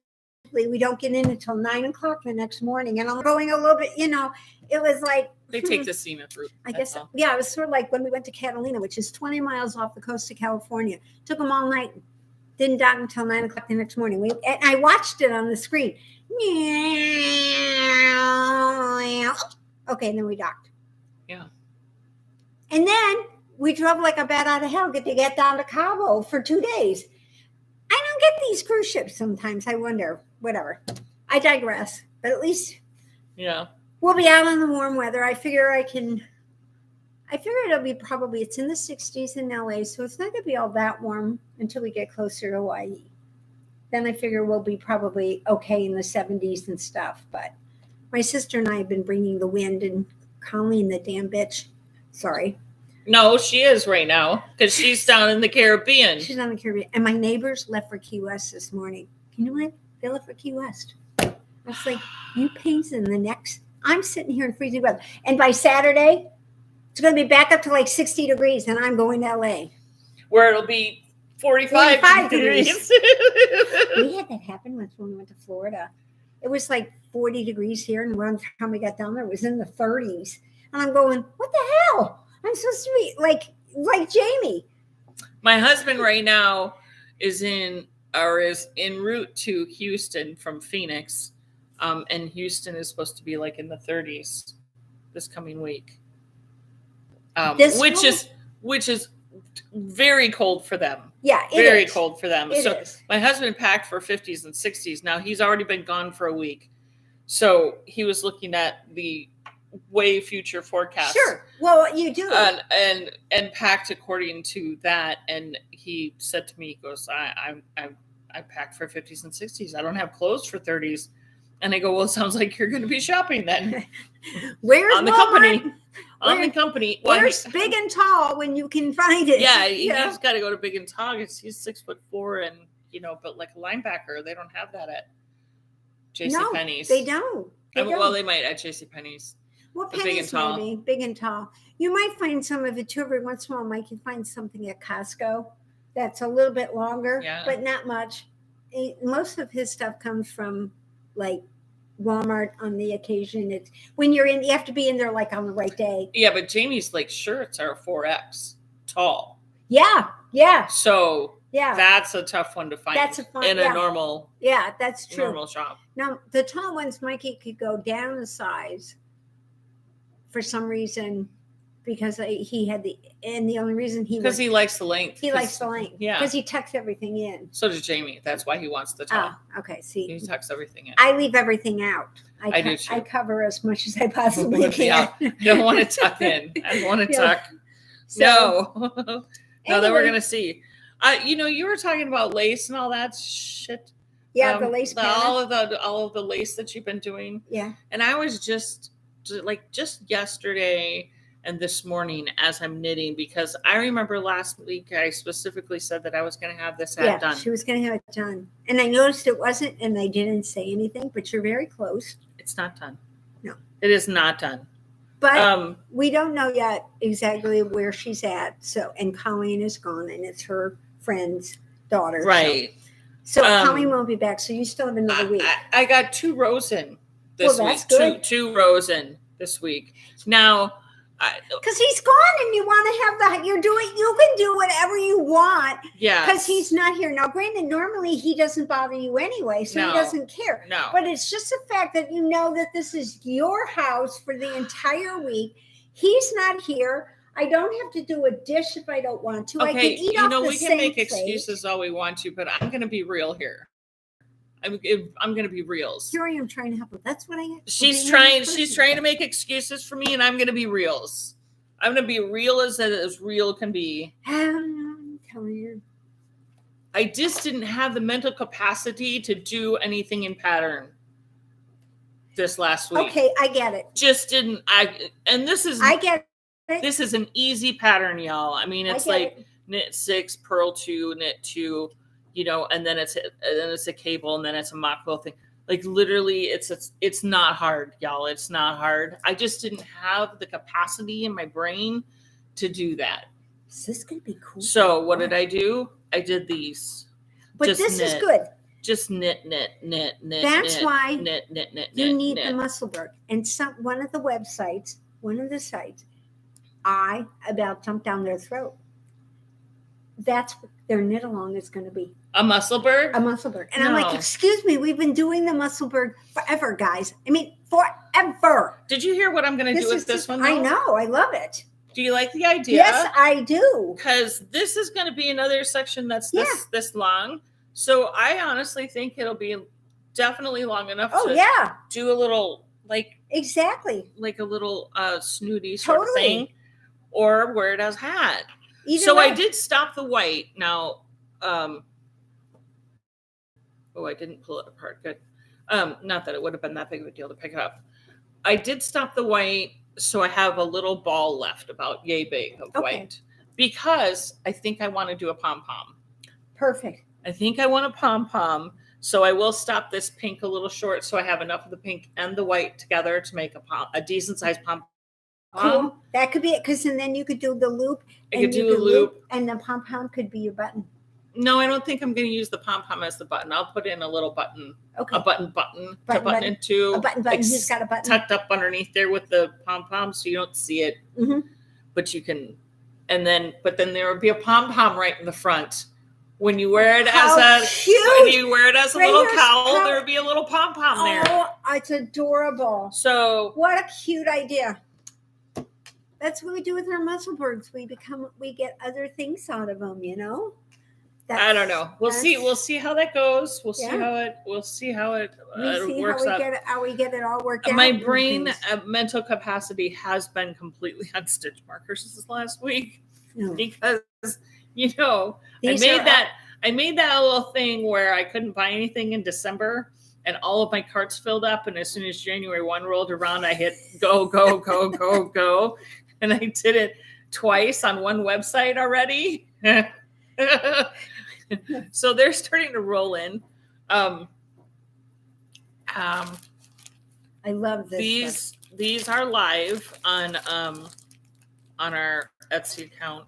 we don't get in until 9 o'clock the next morning. And I'm going a little bit, it was like they take the scenic route. I guess, yeah, it was sort of like when we went to Catalina, which is 20 miles off the coast of California. Took them all night, didn't dock until 9 o'clock the next morning. And I watched it on the screen. Okay, and then we docked. Yeah. And then we drove like a bat out of hell to get down to Cabo for 2 days. I don't get these cruise ships sometimes. I wonder. Whatever. I digress. But at least we'll be out in the warm weather. I figure it'll be it's in the 60s in LA, so it's not going to be all that warm until we get closer to Hawaii. Then I figure we'll be probably okay in the 70s and stuff. But my sister and I have been bringing the wind, and Colleen, the damn bitch. Sorry. No, she is right now because she's down in the Caribbean. She's on the Caribbean. And my neighbors left for Key West this morning. Can you believe they left for Key West? I was like, you pains in the next. I'm sitting here in freezing weather. And by Saturday, it's going to be back up to like 60 degrees, and I'm going to LA. Where it'll be 45 degrees. We had that happen once when we went to Florida. It was like 40 degrees here, and one time we got down there, it was in the 30s. And I'm going, what the hell? I'm supposed to be like Jamie. My husband right now is en route to Houston from Phoenix. And Houston is supposed to be like in the 30s this coming week. Which is very cold for them. Yeah, very cold for them. It so is. My husband packed for 50s and 60s. Now he's already been gone for a week. So he was looking at the way future forecast. Sure. Well, you do. And packed according to that. And he said to me, he goes, I packed for 50s and 60s. I don't have clothes for 30s. And I go, well, it sounds like you're going to be shopping then. Where's on the Walmart? company? On the company. Where's Big and Tall when you can find it? Yeah, he's got to go to Big and Tall. He's 6'4", and but like a linebacker, they don't have that at JCPenney's. No, they don't. Well, they might at JCPenney's. Well, Big and Tall. Maybe, Big and Tall. You might find some of it too. Every once in a while, Mike can find something at Costco that's a little bit longer, but not much. Most of his stuff comes from like Walmart on the occasion. It's when you have to be in there like on the right day. Yeah, but Jamie's like shirts are 4X tall. Yeah. So that's a tough one to find. That's a normal. Yeah, that's true. Normal shop. Now the tall ones, Mikey could go down a size for some reason because he had and the only reason because he likes the length. He likes the length. Yeah. Because he tucks everything in. So does Jamie. That's why he wants the top. Oh, okay. See, he tucks everything in. I leave everything out. I do too. I cover as much as I possibly can. Yeah. I don't want to tuck in. I don't want to tuck. So, no. Anyway. That we're gonna see. You were talking about lace and all that shit. Yeah, the lace pattern. all of the lace that you've been doing. Yeah. And I was just yesterday and this morning as I'm knitting, because I remember last week I specifically said that I was going to have this hat done. She was going to have it done. And I noticed it wasn't, and they didn't say anything, but you're very close. It's not done. No. It is not done. But we don't know yet exactly where she's at. So, and Colleen is gone, and it's her friend's daughter. Right. So Colleen won't be back. So you still have another week. I got 2 rows in this week. That's good. Two rows in this week. Now, because he's gone, and you want to have you can do whatever you want. Yeah. Because he's not here now. Granted, normally he doesn't bother you anyway, so he doesn't care. No. But it's just the fact that you know that this is your house for the entire week. He's not here. I don't have to do a dish if I don't want to. Okay, I can eat off the we same can make plate. excuses all we want to, but I'm going to be real here. I'm going to be reals. Here I am trying to help her. That's what I get. She's trying to make excuses for me, and I'm going to be reals. I'm going to be real as real can be. I'm telling you. I just didn't have the mental capacity to do anything in pattern this last week. Okay, I get it. Just didn't. I get it. This is an easy pattern, y'all. I mean, it's knit 6, purl 2, knit 2, and then it's a cable, and then it's a mock quilt thing. Like literally, it's not hard, y'all. It's not hard. I just didn't have the capacity in my brain to do that. Is this gonna be cool? So what did I do? I did these. But just this knit. is good. Just knit. That's why knit. You need the Musselburgh. And one of the sites, I about jumped down their throat. That's what their knit along is going to be. A Musselburgh? A Musselburgh. And I'm like, excuse me, we've been doing the Musselburgh forever, guys. I mean, forever. Did you hear what I'm going to do with this one, though? I know. I love it. Do you like the idea? Yes, I do. Because this is going to be another section that's this long. So I honestly think it'll be definitely long enough to do a little, exactly, like a little snooty sort of thing, or wear it as a hat. Either way. I did stop the white. Now, I didn't pull it apart. Good. Not that it would have been that big of a deal to pick it up. I did stop the white, so I have a little ball left, about yay big of white, because I think I want to do a pom-pom. Perfect. I think I want a pom-pom, so I will stop this pink a little short, so I have enough of the pink and the white together to make a decent-sized pom-pom. Cool. That could be it, because then you could do the loop. I could do a loop. And the pom-pom could be your button. No, I don't think I'm going to use the pom-pom as the button. I'll put in a little button, a button to button into. A button. Who's got a button? Tucked up underneath there with the pom-pom, so you don't see it. Mm-hmm. But you can, but then there would be a pom-pom right in the front. When you wear it as a little cowl, there would be a little pom-pom there. Oh, it's adorable. So what a cute idea. That's what we do with our Musselburghs. We get other things out of them, I don't know. We'll see how that goes. We'll see how it works out. How we get it all worked out. My brain mental capacity has been completely on stitch markers this last week because I made that little thing where I couldn't buy anything in December and all of my carts filled up, and as soon as January 1 rolled around, I hit go and I did it twice on one website already. So they're starting to roll in. I love this. These are live on our Etsy account.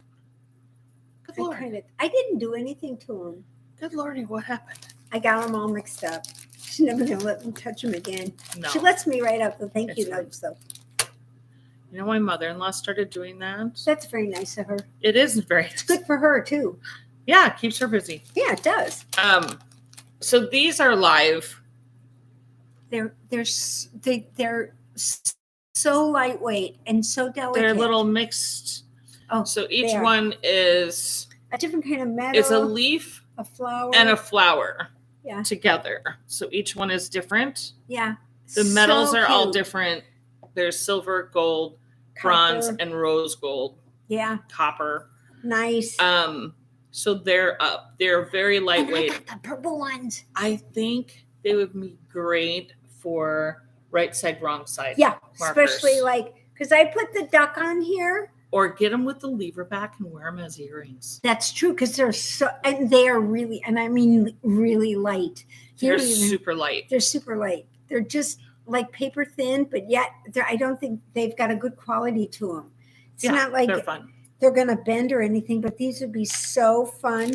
Good Lord. I didn't do anything to them. Good Lordy, what happened? I got them all mixed up. She's never going to let me touch them again. No. She lets me write up the thank you notes, though. My mother-in-law started doing that. That's very nice of her. It is very nice. It's good for her, too. Yeah, it keeps her busy. Yeah, it does. So these are live. They're so lightweight and so delicate. They're little mixed. Oh, so each one is a different kind of metal. It's a leaf, a flower, and a flower. Yeah. Together. So each one is different. Yeah. The metals are all cute. different. There's silver, gold, Copper. bronze, and rose gold. Yeah. Copper. Nice. So they're up. They're very lightweight. And I got the purple ones. I think they would be great for right side, wrong side. Yeah, markers. especially because I put the duck on here. Or get them with the lever back and wear them as earrings. That's true, because they are really, and I mean really light. They're super light. They're super light. They're just like paper thin, but yet I don't think they've got a good quality to them. It's not like they're fun. They're going to bend or anything, but these would be so fun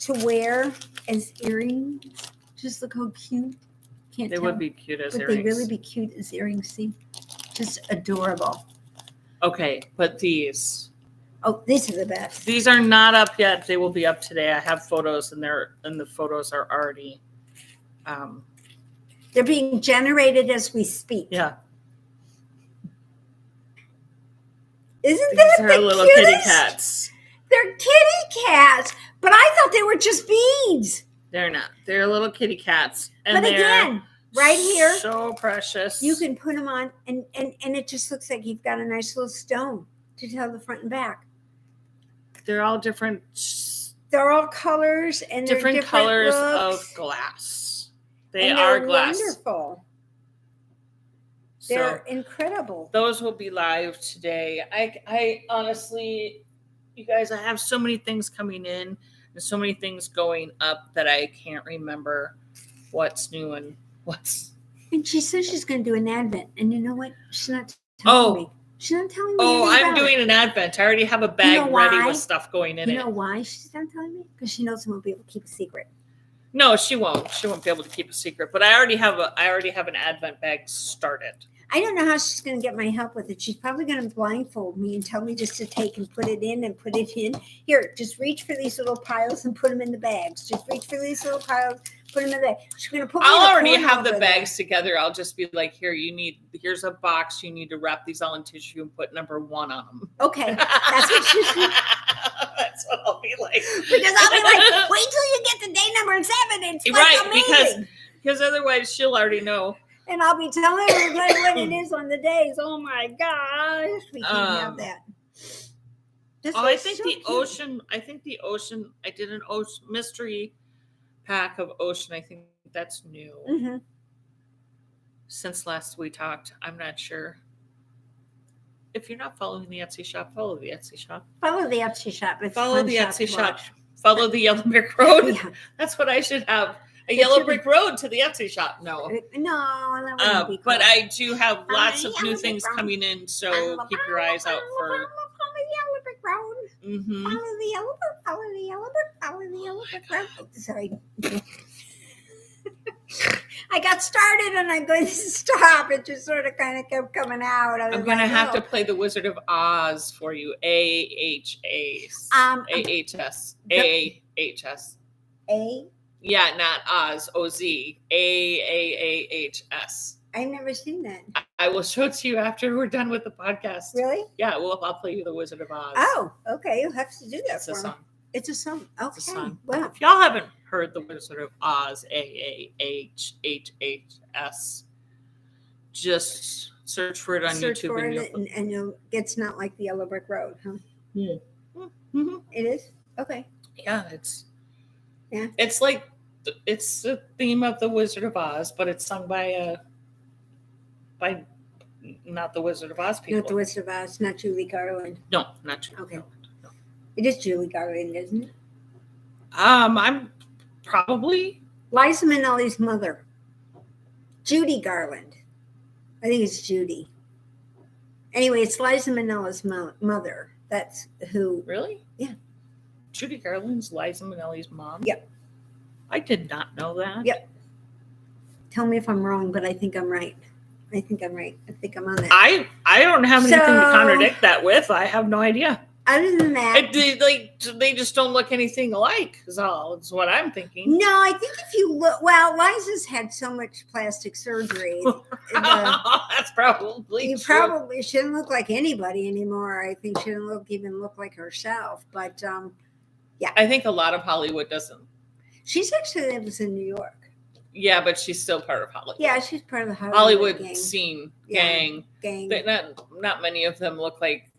to wear as earrings. Just look how cute. Can't They tell. would be cute as Would earrings. they really be cute as earrings? See? Just adorable. Okay, but these. Oh, these are the best. These are not up yet. They will be up today. I have photos, and the photos are already. They're being generated as we speak. Yeah. Isn't These that are the little cutest? kitty cats. They're kitty cats, but I thought they were just beads. They're not. They're little kitty cats. And But again, right here, so precious. you can put them on, and it just looks like you've got a nice little stone to tell the front and back. They're all different. They're all colors and Different they're different colors looks, of glass. They and are they're glass. wonderful. So They're incredible. those will be live today. I honestly, you guys, I have so many things coming in and so many things going up that I can't remember what's new and what's. And she says she's going to do an advent, and you know what? She's not telling me. She's not telling me. Oh, anything I'm about doing it. an advent. I already have a bag You know ready why? with stuff going in You it. know why she's not telling me? Because she knows I won't be able to keep a secret. No, she won't. She won't be able to keep a secret. But I already have an advent bag started. I don't know how she's going to get my help with it. She's probably going to blindfold me and tell me just to take and put it in and put it in. Here, just reach for these little piles and put them in the bags. Just reach for these little piles, put them in the bag. She's going to put. I'll already corner have the over bags together. I'll just be like, here's a box. You need to wrap these all in tissue and put number 1 on them. there. Okay, that's what she's. That's what I'll be like. Because I'll be like, wait till you get to day number 7. It's like amazing. because otherwise she'll already know. And I'll be telling everybody what it is on the days. Oh my gosh, we can't have that. This I is think so the cute. ocean. I did an ocean mystery pack of ocean. I think that's new Mhm. since last we talked. I'm not sure. If you're not following the Etsy shop, follow the Etsy shop. Follow the Etsy shop. It's Follow fun the Etsy to shop. watch. Follow the Yellow Brick Road. Yeah. That's what I should have. A It Yellow should be- Brick Road to the Etsy shop. No. No, that wouldn't be cool. But I do have lots of Yellow new Brick things Road. coming in, so keep your eyes out for. Follow the Yellow Brick Road. Mm-hmm. Follow the Yellow Brick. Follow the Yellow Brick. Follow the Yellow Brick Road. Oh, sorry. I got started and I'm going to stop. It just sort of kind of kept coming out. I'm gonna have to play the Wizard of Oz for you. AHS. AHS. AHS. A. Yeah, not Oz. OZ. AAAHS. I've never seen that. I will show it to you after we're done with the podcast. Really? Yeah, I'll play you the Wizard of Oz. Oh, okay. You'll have to do that It's a for me. song. It's a song. Okay. It's a song. Wow. If y'all haven't heard the Wizard of Oz, AAHHS, just search for it on Search YouTube for and it and you'll, it's not like the Yellow Brick Road, huh? Mm-hmm. It is? Okay. Yeah, it's Yeah. it's the theme of the Wizard of Oz, but it's sung by not the Wizard of Oz people. Not the Wizard of Oz, not Julie Garland. No, not Julie Okay. Garland, no. It is Julie Garland, isn't it? I'm probably Liza Minnelli's mother. Judy Garland. I think it's Judy. Anyway, it's Liza Minnelli's mother. That's who. really. Yeah. Judy Garland's Liza Minnelli's mom. Yep. I did not know that. Yep. Tell me if I'm wrong, but I think I'm right. I think I'm right. I think I'm on that. I don't have anything to So- contradict that with. I have no idea. Other than that, they just don't look anything alike. Is what I'm thinking. No, I think if you look, well, Liza's had so much plastic surgery. That's probably you true. probably shouldn't look like anybody anymore. I think she didn't even look like herself. But yeah, I think a lot of Hollywood doesn't. She's actually lives in New York. Yeah, but she's still part of Hollywood. Yeah, she's part of the Hollywood gang. scene gang. Not many of them look like.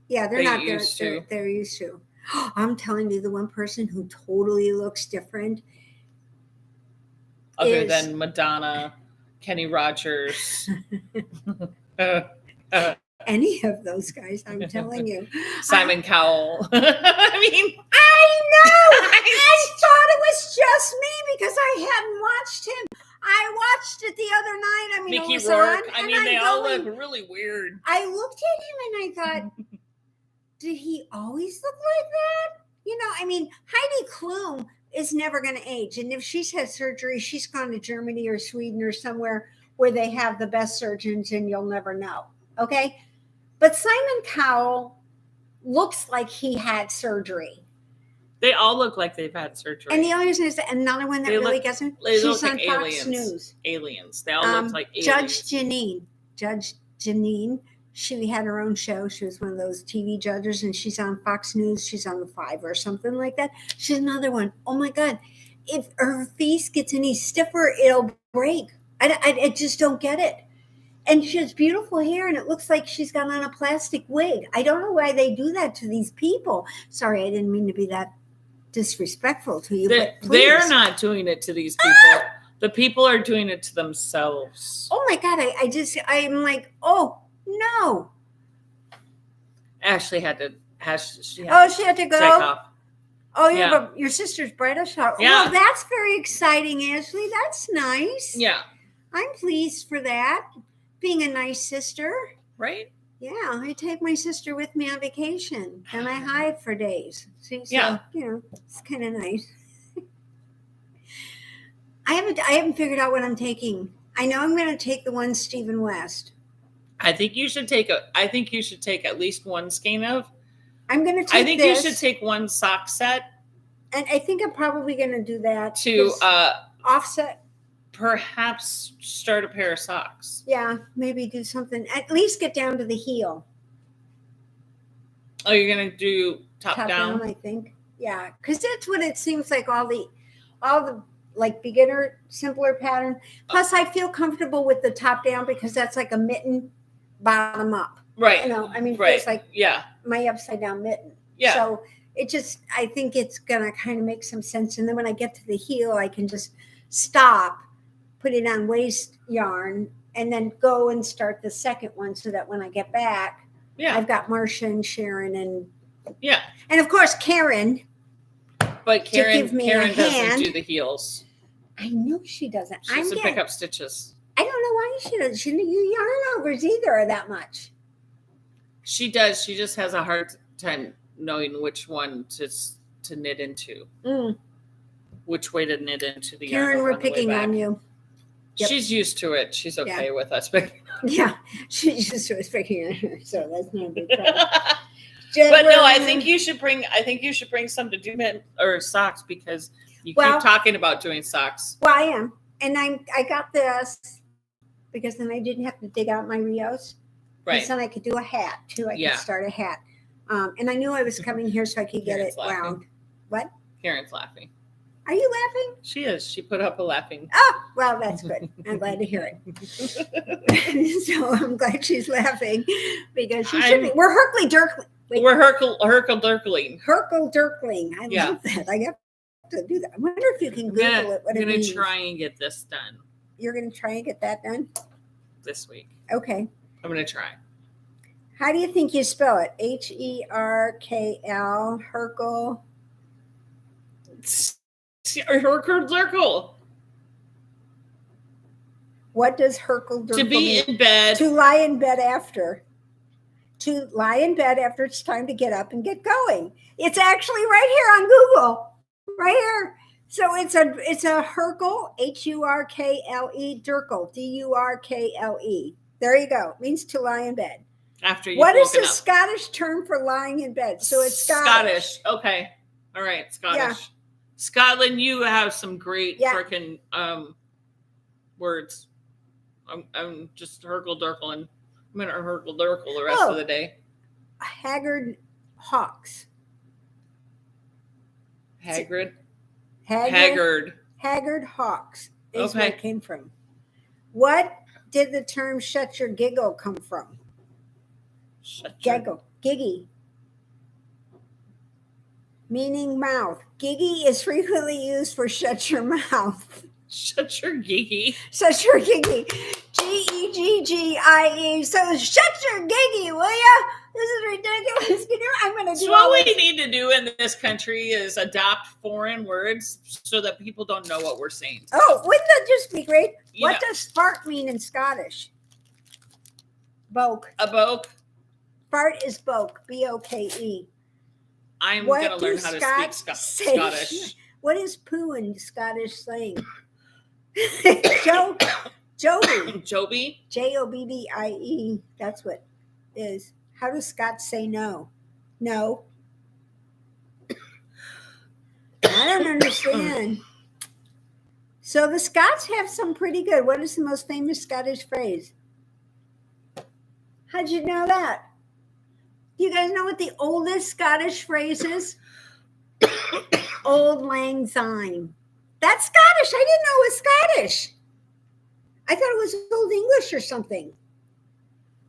Yeah, they're not used to. They're used to. I'm telling you, the one person who totally looks different, other than Madonna, Kenny Rogers, any of those guys, I'm telling you. Simon Cowell. I mean, I know. I thought it was just me because I hadn't watched him. I watched it the other night. I mean, Mickey Rourke. I mean, they all look really weird. I looked at him and I thought, did he always look like that? You know, I mean, Heidi Klum is never going to age. And if she's had surgery, she's gone to Germany or Sweden or somewhere where they have the best surgeons and you'll never know. Okay. But Simon Cowell looks like he had surgery. They all look like they've had surgery. And the only reason is another one that really doesn't. She's on Fox News. Aliens. They all look like aliens. Judge Janine. She had her own show. She was one of those TV judges, and she's on Fox News. She's on the 5 or something like that. She's another one. Oh my God. If her face gets any stiffer, it'll break. I just don't get it. And she has beautiful hair, and it looks like she's got on a plastic wig. I don't know why they do that to these people. Sorry, I didn't mean to be that disrespectful to you. They're not doing it to these people. The people are doing it to themselves. Oh my God. I'm like, oh no. Ashley had to she had to go. Take off. Oh, yeah, but your sister's bridal shower. Yeah. Well, that's very exciting, Ashley. That's nice. Yeah. I'm pleased for that. Being a nice sister. Right? Yeah, I take my sister with me on vacation and I hide for days. So, yeah. You know, it's kind of nice. I haven't figured out what I'm taking. I know I'm going to take the one Stephen West. I think you should take at least one skein of. I'm going to take I think you should take one sock set. And I think I'm probably going to do that. To offset. Perhaps start a pair of socks. Yeah, maybe do something. At least get down to the heel. Oh, you're going to do top down? I think. Yeah, because that's what it seems like all the like beginner, simpler pattern. Plus, I feel comfortable with the top down because that's like a mitten bottom up. Right. You know, I mean, right. It's like my upside down mitten. Yeah. So I think it's going to kind of make some sense. And then when I get to the heel, I can just stop, put it on waist yarn, and then go and start the second one so that when I get back, I've got Marcia and Sharon and of course Karen. But Karen doesn't do the heels. I know she doesn't. She doesn't pick up stitches. I don't know why she doesn't. She doesn't use yarn overs either that much. She does. She just has a hard time knowing which one to knit into. Which way to knit into the yarn. Karen, we're picking on you. Yep. She's used to it. She's okay with us picking. Yeah, she's used to us picking on her, so that's not a big problem. But no, I think you should bring some to do knit or socks because you keep talking about doing socks. Well, I am, and I got this because then I didn't have to dig out my Rios. Right. And then I could do a hat too. I could start a hat, and I knew I was coming here so I could get it round. What? Karen's laughing. Are you laughing? She is. She put up a laughing. Oh, well, that's good. I'm glad to hear it. So I'm glad she's laughing because she should be. We're Herkly-Dirkly. We're Herkle-Dirkling. Herkle-Dirkling. I love that. I have to do that. I wonder if you can Google it. I'm going to try and get this done. You're going to try and get that done? This week. Okay. I'm going to try. How do you think you spell it? Herkl, Herkle. Herkle-Dirkle. What does Herkle-Dirkle To be mean? in bed. To lie in bed after. To lie in bed after it's time to get up and get going. It's actually right here on Google. Right here. So it's a Herkle, Hurkle, Dirkle, Durkle. There you go. It means to lie in bed. After you've What is woken the up. Scottish term for lying in bed? So it's Scottish. Okay. All right. Scottish. Yeah. Scotland, you have some great Yeah. freaking words. I'm just hurkle-durkling. I'm going to hurkle-durkle the rest of the day. Haggard hawks. Haggard hawks is Okay. where it came from. What did the term shut your giggle come from? Giggy. Meaning mouth. Giggy is frequently used for shut your mouth. Shut your giggy. Shut your giggy. Geggie. So shut your giggy, will ya? This is ridiculous. I'm going to do So what we need to do in this country is adopt foreign words so that people don't know what we're saying. Oh, wouldn't that just be great? What does fart mean in Scottish? Boke. A boke? Fart is boke. B-O-K-E. I'm going to learn how to speak Scottish. What is poo in Scottish slang? Joby. Joby? Jobbie. That's what it is. How do Scots say no? No. I don't understand. So the Scots have some pretty good. What is the most famous Scottish phrase? How'd you know that? Do you guys know what the oldest Scottish phrase is? Old Lang Syne. That's Scottish. I didn't know it was Scottish. I thought it was Old English or something.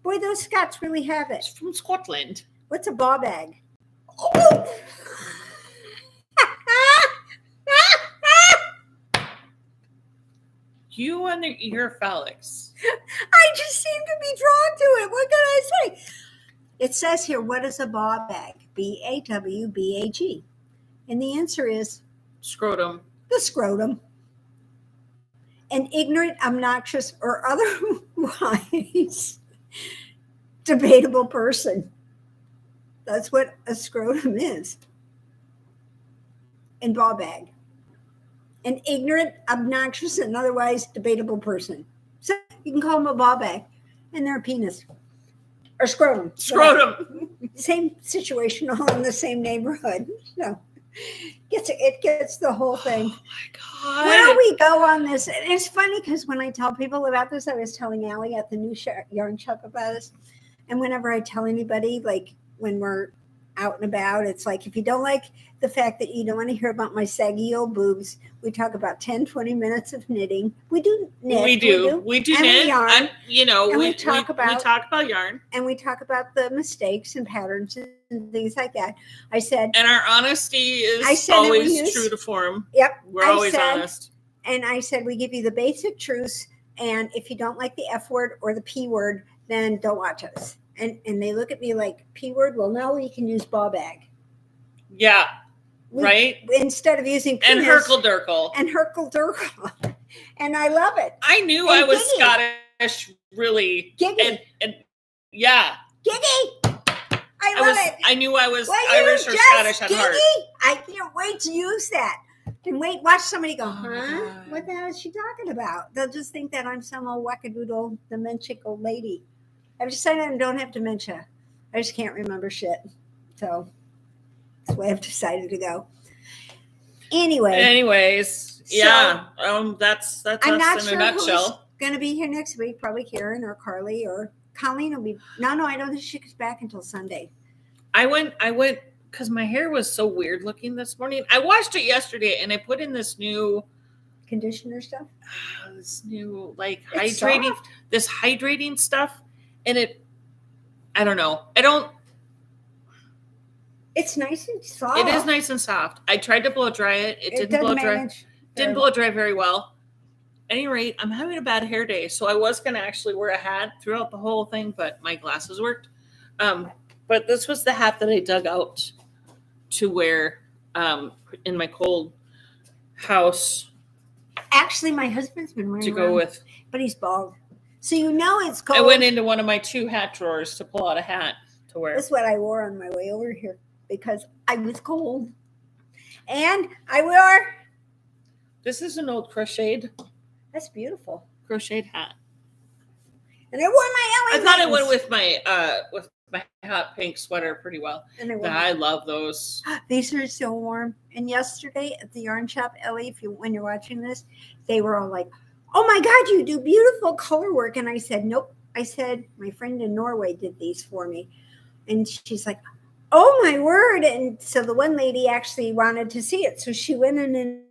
Boy, those Scots really have it. It's from Scotland. What's a ball bag? Oh. You and the ear phallics. I just seem to be drawn to it. What can I say? It says here, what is a ball bag? B-A-W-B-A-G. And the answer is? Scrotum. The scrotum. An ignorant, obnoxious, or otherwise debatable person. That's what a scrotum is. And ball bag. An ignorant, obnoxious, and otherwise debatable person. So you can call them a ball bag. And they're a penis. Or scrotum. Scrotum. Same situation, all in the same neighborhood. So it gets the whole thing. Oh my God. Where we go on this, and it's funny because when I tell people about this, I was telling Allie at the new yarn shop about this. And whenever I tell anybody, like when we're out and about, it's like, if you don't like the fact that you don't want to hear about my saggy old boobs, we talk about 10, 20 minutes of knitting. We do knit. We do and knit. We yarn, and we talk about yarn. And we talk about the mistakes and patterns and things like that. I said, and our honesty is always true to form. Yep. We're always honest. And I said, we give you the basic truths. And if you don't like the F word or the P word, then don't watch us. And they look at me like, P word? Well, no, we can use ball bag. Yeah. Right? Instead of using penis. And hurkle-durkle. And hurkle-durkle. And I love it. I knew I was Scottish, really. Giggy. And yeah. Giggy. I love it. I knew I was Irish or Scottish at heart. I can't wait to use that. And watch somebody go, huh? Oh, what the hell is she talking about? They'll just think that I'm some old wackadoodle, dementia old lady. I've decided I don't have dementia. I just can't remember shit. So that's the way I've decided to go. Anyways, yeah. That's I'm not us sure in a nutshell. Who's going to be here next week. Probably Karen or Carly or Colleen will be. No, I don't think she gets back until Sunday. I went because my hair was so weird looking this morning. I washed it yesterday and I put in this new conditioner stuff. This new hydrating stuff. And I don't know. It's nice and soft. It is nice and soft. I tried to blow dry it. It didn't blow dry. Didn't blow dry very well. At any rate, I'm having a bad hair day. So I was going to actually wear a hat throughout the whole thing, but my glasses worked. But this was the hat that I dug out to wear in my cold house. Actually, my husband's been wearing to go with. But he's bald. So it's cold. I went into one of my 2 hat drawers to pull out a hat to wear. That's what I wore on my way over here because I was cold. And I wore. This is an old crocheted. That's beautiful. Crocheted hat. And I wore my I Ellie thought it mittens. with my hot pink sweater pretty well. And I love those. These are so warm. And yesterday at the yarn shop, Ellie, when you're watching this, they were all like, "Oh my God, you do beautiful color work." And I said, "Nope." I said, "My friend in Norway did these for me." And she's like, "Oh my word." And so the one lady actually wanted to see it. So she went in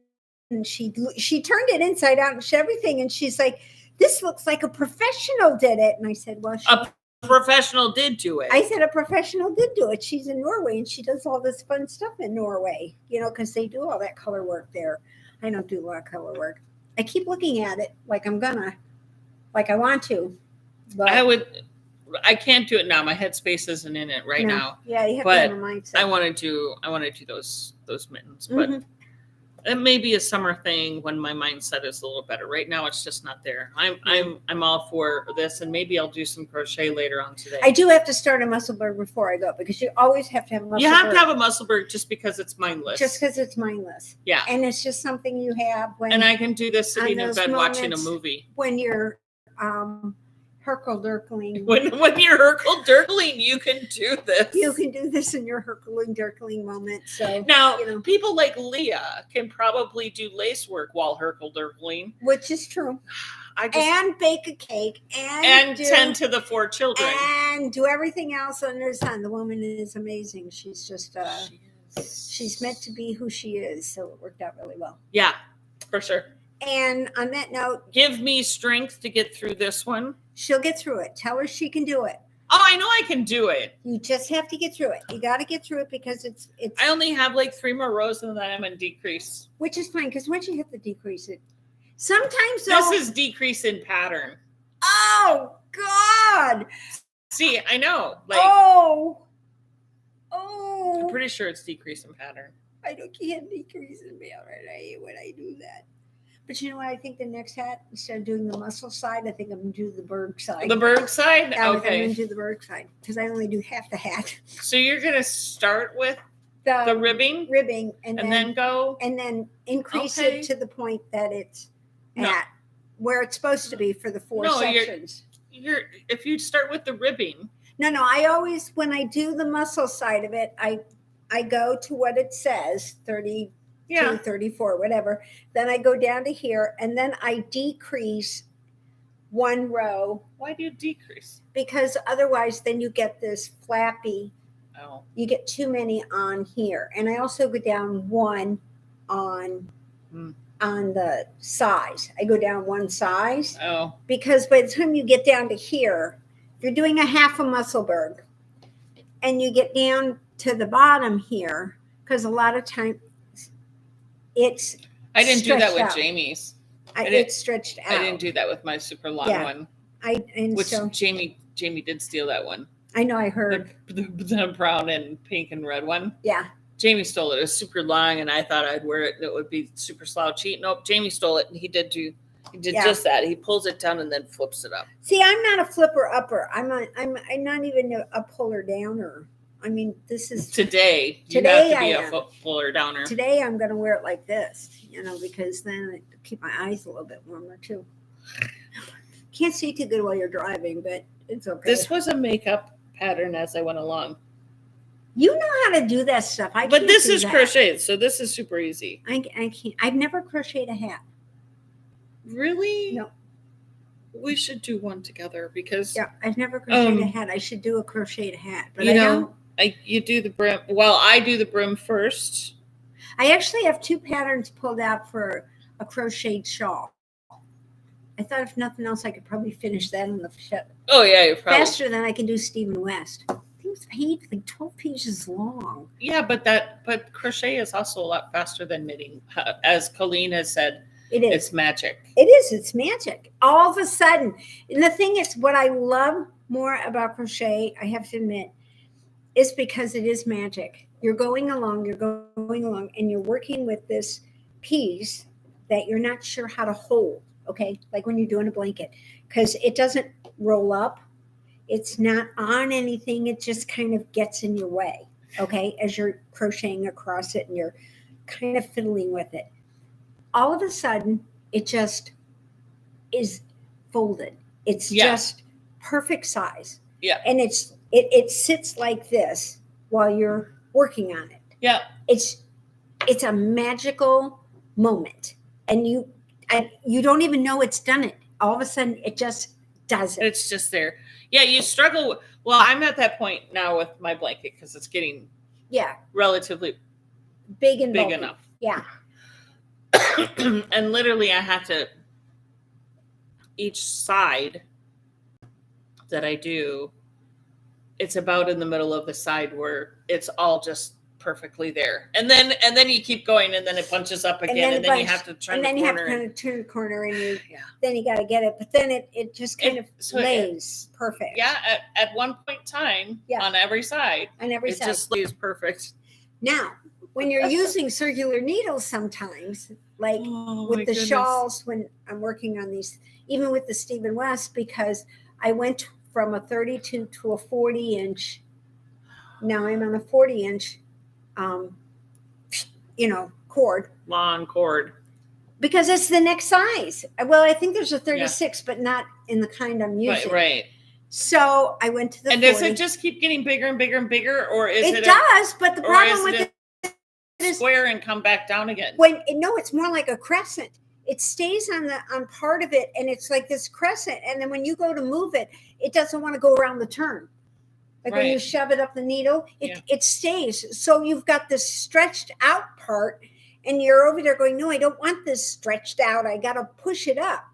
and she turned it inside out and everything. And she's like, "This looks like a professional did it." And I said, "Well, a professional did do it." I said a professional did do it. She's in Norway and she does all this fun stuff in Norway, because they do all that color work there. I don't do a lot of color work. I keep looking at it like I want to. But I can't do it now. My headspace isn't in it right now. Yeah, you have but to have a mindset. I want to do those mittens, but it may be a summer thing when my mindset is a little better. Right now, it's just not there. I'm all for this, and maybe I'll do some crochet later on today. I do have to start a Musselburgh before I go because you always have to have a Musselburgh. You have to have a Musselburgh just because it's mindless. Just because it's mindless. Yeah, and it's just something you have when. And I can do this sitting in bed watching a movie. When you're Herkle-Dirkling. When you're Herkle-Dirkling, you can do this. You can do this in your Herkle-Dirkling moment. So now, people like Leah can probably do lace work while Herkle-Dirkling, which is true. And bake a cake and tend to the 4 children and do everything else under the sun. The woman is amazing. She's just she's meant to be who she is. So it worked out really well. Yeah, for sure. And on that note, give me strength to get through this one. She'll get through it. Tell her she can do it. Oh, I know I can do it. You just have to get through it. You got to get through it because it's. I only have like 3 more rows and then I'm in decrease. Which is fine because once you hit the decrease, it. Sometimes this is decrease in pattern. Oh God! See, I know. Like. Oh. I'm pretty sure it's decrease in pattern. I can't decrease in pattern. I hate when I do that. But you know what? I think the next hat, instead of doing the muscle side, I think I'm going to do the Berg side. The Berg side? Yeah, okay. I'm going to do the Berg side because I only do half the hat. So you're going to start with the ribbing? Ribbing. And then go? And then increase it to the point that it's at where it's supposed to be for the 4 sections. If you start with the ribbing. No, I always, when I do the muscle side of it, I go to what it says, 30. 34, whatever. Then I go down to here and then I decrease 1 row. Why do you decrease? Because otherwise then you get this flappy. Oh. You get too many on here. And I also go down 1 on the size. I go down 1 size. Oh. Because by the time you get down to here, if you're doing a half a Musselburgh and you get down to the bottom here, because a lot of times I didn't do that with Jamie's. It's stretched out. I didn't do that with my super long one. Jamie did steal that one. I know, I heard. The brown and pink and red one. Yeah. Jamie stole it. It was super long and I thought I'd wear it and it would be super slouchy. Nope, Jamie stole it and he did just that. He pulls it down and then flips it up. See, I'm not a flipper upper. I'm not even a puller downer. I mean, this is today. You have to be a puller downer. Today, I'm going to wear it like this, because then I keep my eyes a little bit warmer too. Can't see too good while you're driving, but it's okay. This was a makeup pattern as I went along. You know how to do that stuff. But this is crocheted, so this is super easy. I can't. I've never crocheted a hat. Really? No. We should do one together because I've never crocheted a hat. I should do a crocheted hat, but I don't. You do the brim. Well, I do the brim first. I actually have 2 patterns pulled out for a crocheted shawl. I thought if nothing else, I could probably finish that on the Oh yeah, you're probably faster than I can do Stephen West. I think it's like 12 pages long. Yeah, but crochet is also a lot faster than knitting, as Colleen has said. It is. It's magic. It is. It's magic. All of a sudden, and the thing is, what I love more about crochet, I have to admit, is because it is magic. You're going along, and you're working with this piece that you're not sure how to hold, okay? Like when you're doing a blanket, because it doesn't roll up. It's not on anything. It just kind of gets in your way, okay? As you're crocheting across it and you're kind of fiddling with it. All of a sudden, it just is folded. It's just perfect size. Yeah. And it sits like this while you're working on it. Yeah. It's a magical moment, and you don't even know it's done it. All of a sudden, it just does it. It's just there. Yeah, you struggle. Well, I'm at that point now with my blanket because it's getting relatively big bulky. Enough. Yeah. And literally, I have to each side that I do. It's about in the middle of the side where it's all just perfectly there, and then you keep going, and then it bunches up again, and then you have to turn the corner. And then you have to kind of turn the corner, and then you got to get it. But then it just kind of lays perfect. Yeah, at one point in time, on every side. It just lays perfect. Now, when you're using circular needles, sometimes, like with the shawls, when I'm working on these, even with the Stephen West, because I went from a 32 to a 40-inch. Now I'm on a 40-inch. Cord. Long cord. Because it's the next size. Well, I think there's a 36, but not in the kind I'm using. Right. So I went to the 40. Does it just keep getting bigger and bigger and bigger, or is it? It does, but the problem with it is square and come back down again. It's more like a crescent. It stays on part of it, and it's like this crescent. And then when you go to move it, it doesn't want to go around the turn. Like when you shove it up the needle, it stays. So you've got this stretched out part, and you're over there going, no, I don't want this stretched out. I got to push it up.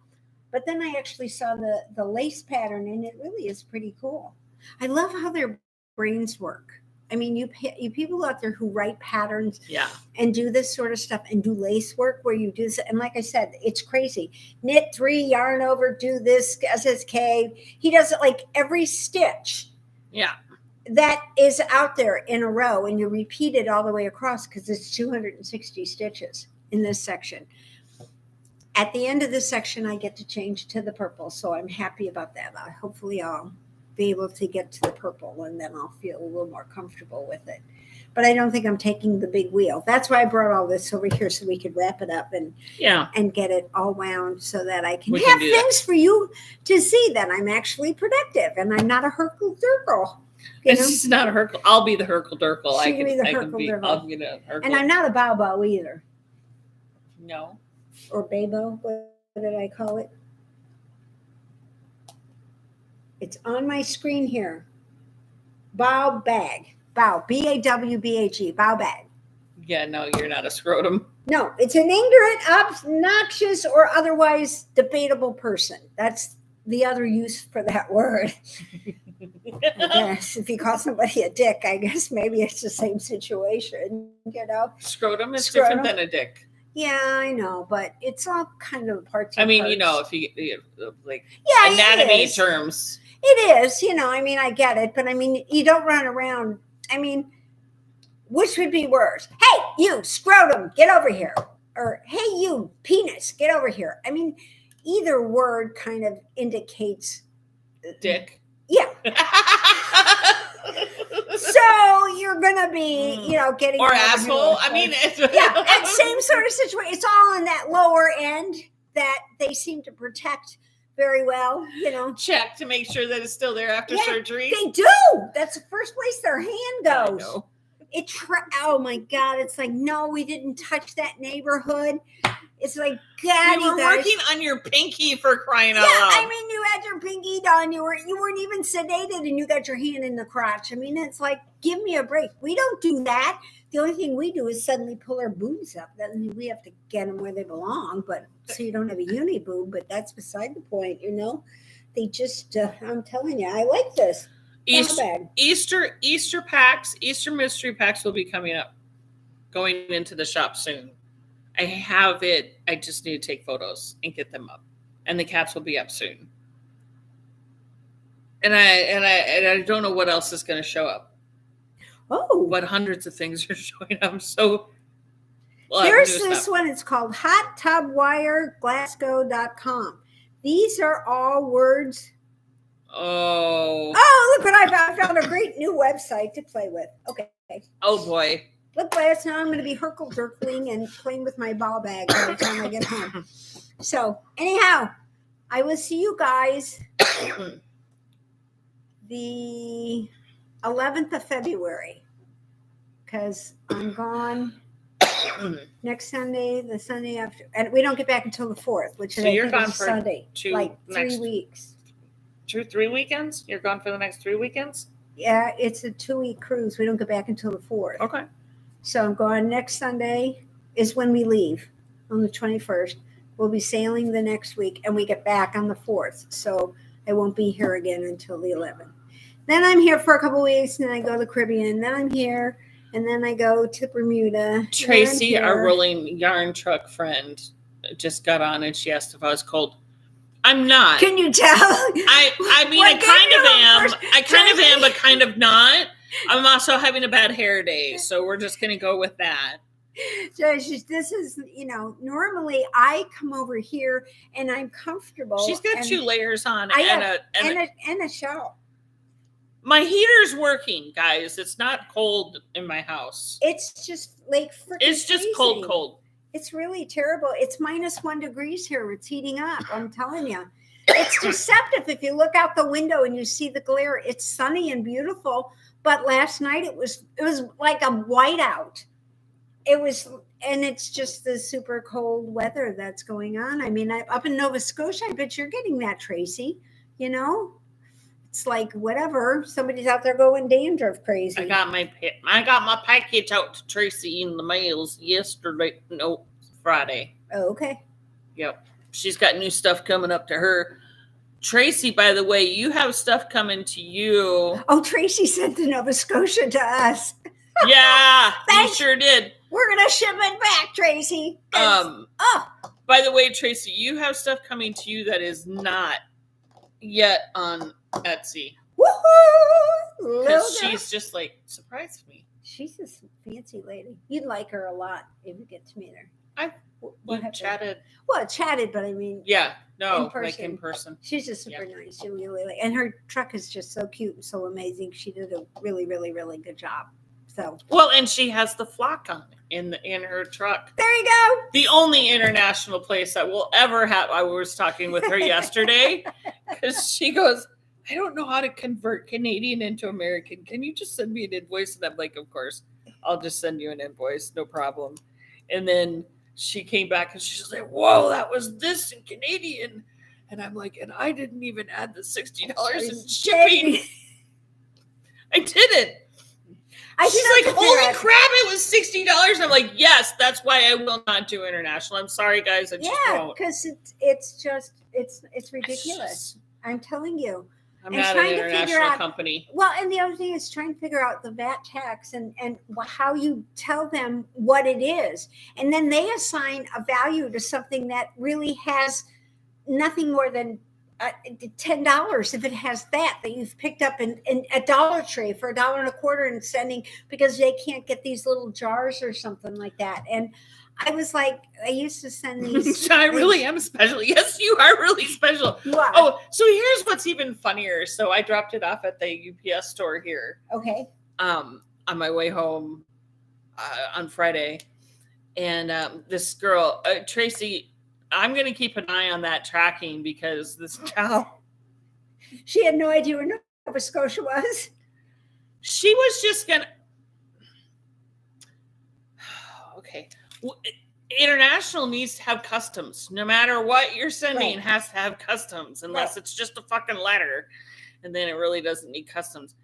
But then I actually saw the lace pattern, and it really is pretty cool. I love how their brains work. I mean, you people out there who write patterns and do this sort of stuff and do lace work where you do this. And like I said, it's crazy. Knit 3, yarn over, do this, SSK. He does it like every stitch. Yeah. That is out there in a row, and you repeat it all the way across because it's 260 stitches in this section. At the end of this section, I get to change to the purple, so I'm happy about that. Hopefully I'll be able to get to the purple, and then I'll feel a little more comfortable with it. But I don't think I'm taking the big wheel. That's why I brought all this over here, so we could wrap it up and get it all wound so that I can have things for you to see that I'm actually productive and I'm not a Herkle-Durkle. It's not a Herkle. I'll be the Herkle-Durkle. She can be the Herkle-Durkle. And I'm not a Bao either. No. Or Babo. What did I call it? It's on my screen here. Bao bag. Bao. B-A-W-B-A-G. Bao bag. Yeah, no, you're not a scrotum. No, it's an ignorant, obnoxious, or otherwise debatable person. That's the other use for that word. I guess if you call somebody a dick, I guess maybe it's the same situation, Scrotum is different than a dick. Yeah, I know, but it's all kind of parts. I mean, parts. if you anatomy terms. It is, I get it, but you don't run around. Which would be worse? Hey, you scrotum, get over here. Or, hey, you penis, get over here. Either word kind of indicates dick. Yeah. So you're gonna be, getting or asshole. It's and same sort of situation. It's all in that lower end that they seem to protect very well. Check to make sure that it's still there after surgery. They do. That's the first place their hand goes. I know. Oh my God! It's like, no, we didn't touch that neighborhood. It's like, God, you were working on your pinky for crying out loud. You had your pinky done. You weren't even sedated, and you got your hand in the crotch. It's like, give me a break. We don't do that. The only thing we do is suddenly pull our boobs up. Then we have to get them where they belong, but so you don't have a uni boob. But that's beside the point, They just, I'm telling you, I like this. Easter packs, Easter mystery packs will be coming up, going into the shop soon. I have it. I just need to take photos and get them up, and the caps will be up soon. And I don't know what else is going to show up. Oh, but hundreds of things are showing up. So there's this one. It's called hottubwireglasgow.com. These are all words. Oh, look what I found. I found a great new website to play with. Okay. Oh boy. Look, last now I'm going to be Herkle-Durkling and playing with my ball bag by the time I get home. So anyhow, I will see you guys the 11th of February, because I'm gone next Sunday, the Sunday after, and we don't get back until the 4th, which is, So I you're think, gone is for Sunday, like 3 next weeks. 3 weekends? You're gone for the next 3 weekends? Yeah, it's a 2-week cruise. We don't get back until the 4th. Okay. So I'm going next Sunday is when we leave on the 21st. We'll be sailing the next week, and we get back on the 4th. So I won't be here again until the 11th. Then I'm here for a couple weeks, and then I go to the Caribbean. Then I'm here, and then I go to Bermuda. Tracy, our rolling yarn truck friend, just got on, and she asked if I was cold. I'm not. Can you tell? I mean, I kind of am, but kind of not. I'm also having a bad hair day, so we're just going to go with that. So this is, normally I come over here and I'm comfortable. She's got 2 layers on and a shawl. My heater's working, guys. It's not cold in my house. It's just like freaking It's just freezing. cold. It's really terrible. It's -1 degrees here. It's heating up. I'm telling you. It's deceptive. If you look out the window and you see the glare, it's sunny and beautiful. But last night it was like a whiteout. And it's just the super cold weather that's going on. I mean, up in Nova Scotia, I bet you're getting that, Tracy. It's like whatever. Somebody's out there going dandruff crazy. I got my package out to Tracy in the mails yesterday. No, Friday. Oh, okay. Yep. She's got new stuff coming up to her. Tracy, by the way, you have stuff coming to you. Oh, Tracy sent the Nova Scotia to us. Yeah, you sure did. We're gonna ship it back, Tracy. By the way, Tracy, you have stuff coming to you that is not yet on Etsy. Woohoo! Because she's just like surprised me. She's a fancy lady. You'd like her a lot if you get to meet her. We chatted. Well, chatted, but I mean, yeah, no, like in person. She's just super nice. She really, and her truck is just so cute and so amazing. She did a really, really, really good job. So well, and she has the flock on in her truck. There you go. The only international place that will ever have. I was talking with her yesterday because she goes, I don't know how to convert Canadian into American. Can you just send me an invoice? And I'm like, of course, I'll just send you an invoice, no problem. And then she came back and she's like, whoa, that was this in Canadian. And I'm like, and I didn't even add the $60 in shipping. I didn't. She's like, holy crap, it was $60. I'm like, yes, that's why I will not do international. I'm sorry, guys. I just won't. Because it's ridiculous. I'm telling you. I'm not an international company. Well, and the other thing is trying to figure out the VAT tax and how you tell them what it is. And then they assign a value to something that really has nothing more than $10 if it has that you've picked up in a Dollar Tree for $1.25 and sending because they can't get these little jars or something like that. And I was like, I used to send these. I really am special. Yes, you are really special. You are. Oh, so here's what's even funnier. So I dropped it off at the UPS store here. Okay. On my way home on Friday. And this girl, Tracy, I'm going to keep an eye on that tracking because this gal. She had no idea where Nova Scotia was. She was just going to. Okay. International needs to have customs. No matter what you're sending, it has to have customs, unless it's just a fucking letter, and then it really doesn't need customs.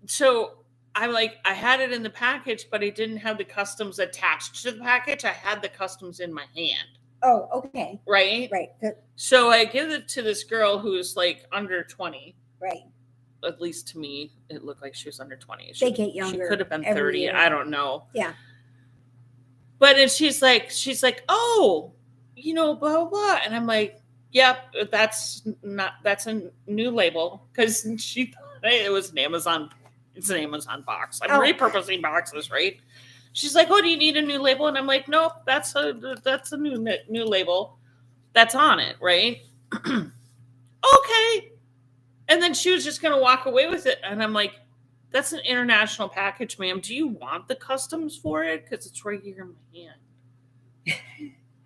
So I'm like, I had it in the package, but I didn't have the customs attached to the package. I had the customs in my hand. Oh, okay. Right? Right. So I give it to this girl who's like under 20. Right. At least to me, it looked like she was under 20. They get younger. She could have been 30. Year. I don't know. Yeah. But and she's like, oh, blah, blah, blah. And I'm like, yep, that's a new label. Because she thought it was an Amazon. It's an Amazon box. I'm repurposing boxes, right? She's like, oh, do you need a new label? And I'm like, nope, that's a new label that's on it, right? Okay. And then she was just going to walk away with it. And I'm like, that's an international package, ma'am. Do you want the customs for it? Because it's right here in my hand.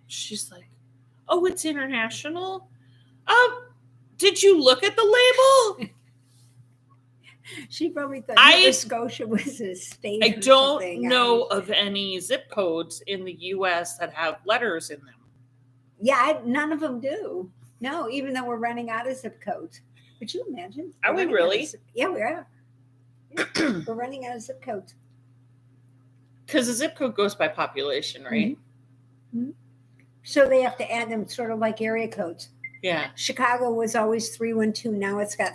She's like, oh, it's international? Did you look at the label? She probably thought I- Nova Scotia was a state. I or don't something. know of any zip codes in the U.S. that have letters in them. Yeah, none of them do. No, even though we're running out of zip codes. Could you imagine? Are we We're running out of really? yeah, we are. Yeah, we're running out of zip codes. Because the zip code goes by population, right? Mhm. So they have to add them sort of like area codes. Yeah. Chicago was always 312. Now it's got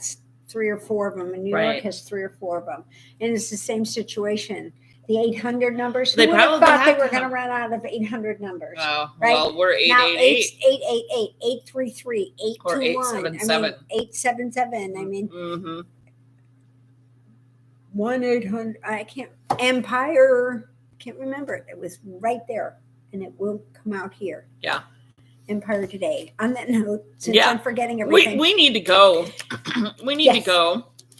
3 or 4 of them, and New York Right. has 3 or 4 of them. And it's the same situation. The 800 numbers. They Who would have probably thought they have were to going to have- run out of 800 numbers? Oh, Right? well, we're Now 888. 888, 833, Or 821. 877. 877. I mean, Mm-hmm. 1-800. I can't. Empire. Can't remember it. It was right there, and it will come out here. Yeah. Empire Today. On that note, since Yeah. I'm forgetting everything, We need to go. We need to Yes. go.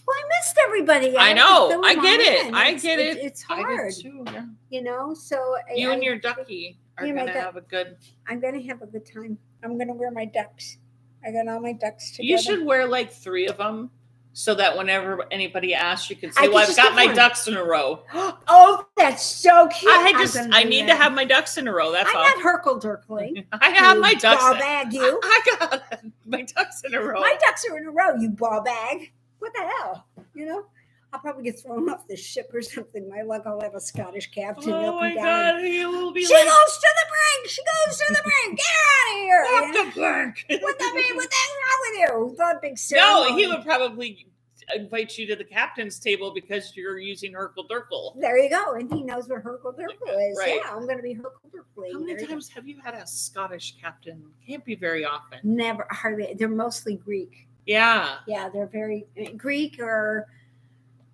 well, I missed everybody. I have to know. fill I them get all it. in. I get it. It's I hard, did too. Yeah. you know. So You and I- your ducky are Yeah, my gonna duck- have a good. I'm gonna have a good time. I'm gonna wear my ducks. I got all my ducks together. You should wear like 3 of them, so that whenever anybody asks, you can I say, could "Well, I've just got get my one. ducks in a row." Oh, that's so cute. I need to have my ducks in a row. That's I'm all. not Herkle-Durkling. I have my ducks. Ball bag, you. I got my ducks in a row. My ducks are in a row, you ball bag. What the hell? You know? I'll probably get thrown off the ship or something. My luck, I'll have a Scottish captain Oh up my and down. god, you will be She like goes to the brink. She goes to the brink. Get out of here. off You know? the plank. What the mean? What the hell's wrong with you? The big No, ceremony. he would probably invite you to the captain's table because you're using Herkle Durkle. There you go. And he knows what Herkle-Durkle is. Right. Yeah, I'm going to be Herkle-Durkling. How many times have you had a Scottish captain? Can't be very often. Never, hardly. They're mostly Greek. Yeah. Yeah, they're very Greek or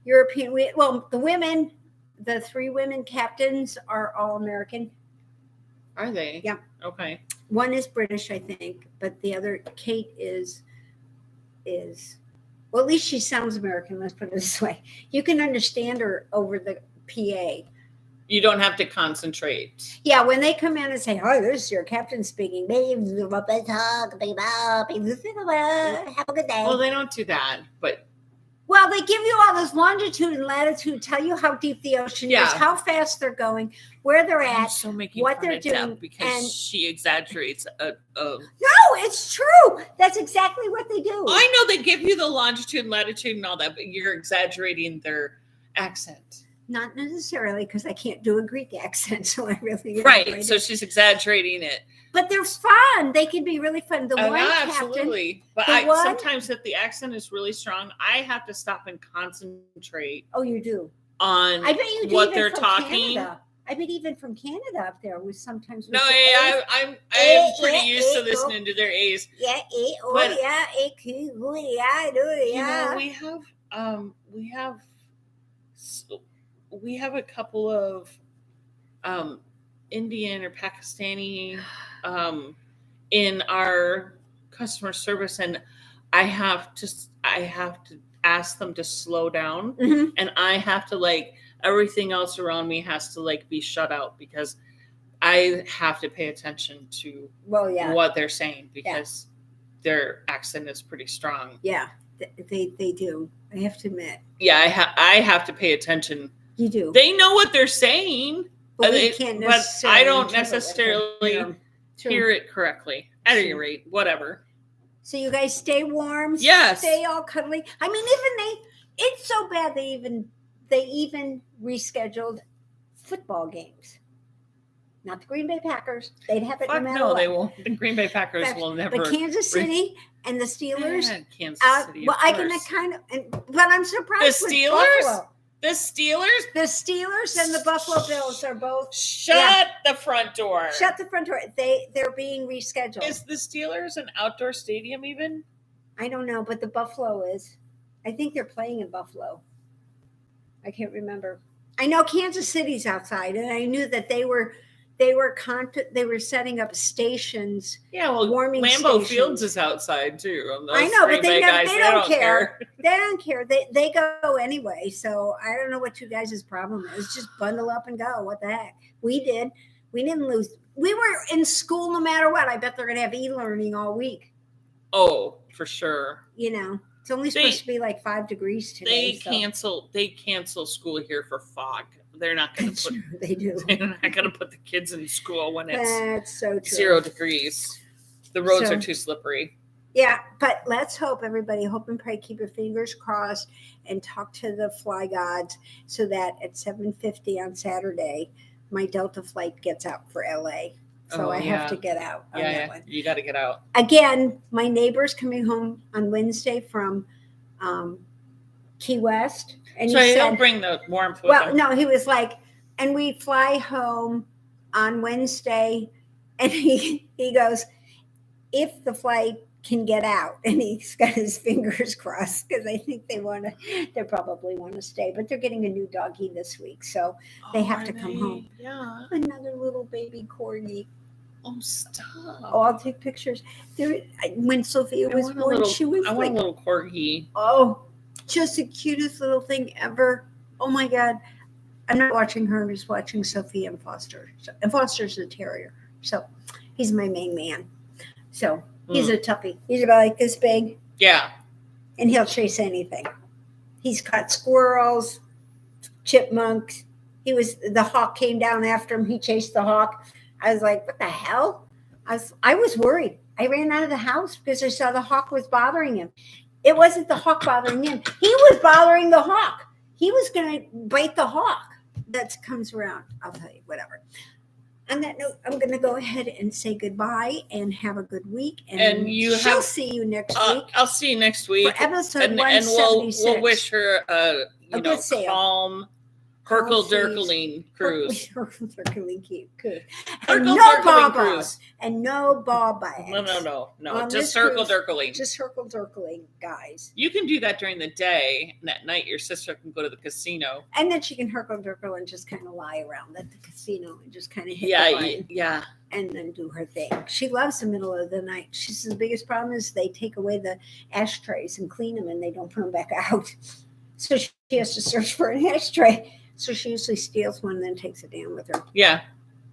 European. Well, the women, the 3 women captains are all American. Are they? Yeah. Okay. One is British, I think, but the other, Kate, is well, at least she sounds American. Let's put it this way: you can understand her over the PA. You don't have to concentrate. Yeah, when they come in and say, "Hi, this is your captain speaking," have a good day. Well, they don't do that, but Well, they give you all this longitude and latitude, tell you how deep the ocean Yeah. is, how fast they're going, where they're I'm at. so making what fun they're of Deb doing, because and- she exaggerates. No, it's true. That's exactly what they do. I know they give you the longitude and latitude and all that, but you're exaggerating their accent. Not necessarily, because I can't do a Greek accent, so I really Right. So she's exaggerating it. But they're fun. They can be really fun. The Oh, one yeah, captain, absolutely. But the one- sometimes if the accent is really strong, I have to stop and concentrate oh, you do. on I bet you do what even they're from talking. Canada. I bet even from Canada up there was sometimes. No, with the yeah, A's. I'm pretty yeah, used to yeah, listening to their A's. Yeah, oh But- yeah, cool, yeah, do yeah. You know, we have a couple of Indian or Pakistani in our customer service, and I have to ask them to slow down, Mhm. and I have to everything else around me has to be shut out because I have to pay attention to Well, yeah, what they're saying because their accent is pretty strong. yeah, they do. I have to admit, Yeah, I have to pay attention. you do. They know what they're saying, but we they- can't but necessarily. I don't interpret what they're necessarily hearing. True. hear it correctly. At any True. rate, whatever. So you guys stay warm. Yes. Stay all cuddly. I mean, it's so bad they even rescheduled football games. Not the Green Bay Packers. They'd have it no Fuck matter no, what. they won't. The Green Bay Packers Fact, will never. But Kansas City and the Steelers. Yeah, Kansas City. Well, of I can course. kind of, but I'm surprised. The with Steelers? Buffalo. The Steelers. The Steelers and the Buffalo Bills are both Shut the front door. shut the front door. They're being rescheduled. Is the Steelers an outdoor stadium even? I don't know, but the Buffalo is. I think they're playing in Buffalo. I can't remember. I know Kansas City's outside, and I knew that they were setting up stations. Yeah, well, Warming Lambeau stations. Fields is outside too. And those I know, but Green Bay guys, they don't care. They don't care. They go anyway. So I don't know what you guys' problem is. Just bundle up and go. What the heck? We did. We didn't lose. We were in school no matter what. I bet they're going to have e-learning all week. Oh, for sure. You know, It's only supposed to be like 5 degrees today. They cancel school here for fog. They're not going to put. They do. They're not going to put the kids in school when it's That's so true. 0 degrees. The roads are too slippery. Yeah, but let's hope, everybody, hope and pray, keep your fingers crossed, and talk to the fly gods so that at 7:50 on Saturday, my Delta flight gets out for LA. So I have to get out on that one. You got to get out. Again, my neighbor's coming home on Wednesday from Key West. And So he'll bring the warmth with him. No, he was like, and we fly home on Wednesday, and he goes, if the flight can get out, and he's got his fingers crossed because I think they probably want to stay, but they're getting a new doggy this week, so they have to come home. Yeah, another little baby corgi. Oh, stop! Oh, I'll take pictures. When Sophia was born, she was I want a little corgi. Oh, just the cutest little thing ever. Oh my God, I'm not watching her. I'm just watching Sophia and Foster. And Foster's a terrier, so he's my main man. So. He's a toughie. He's about like this big. Yeah. And he'll chase anything. He's caught squirrels, chipmunks. The hawk came down after him. He chased the hawk. I was like, what the hell? I was worried. I ran out of the house because I saw the hawk was bothering him. It wasn't the hawk bothering him. He was bothering the hawk. He was going to bite the hawk that comes around. I'll tell you, whatever. On that note, I'm going to go ahead and say goodbye and have a good week. And she'll see you next week. I'll see you next week. For episode 176. And we'll wish her a calm, Hercle-Durkling cruise. Hercle-Durkling cruise. And no ball-balls. And no ball bags. No. Just Hercle-Durkling. Just Hercle-Durkling, guys. You can do that during the day, and at night your sister can go to the casino. And then she can Hercle-Durkle and just kind of lie around at the casino and just kind of hit the button. Yeah. And then do her thing. She loves the middle of the night. She says the biggest problem is they take away the ashtrays and clean them and they don't put them back out. So she has to search for an ashtray. So she usually steals one and then takes it down with her. Yeah.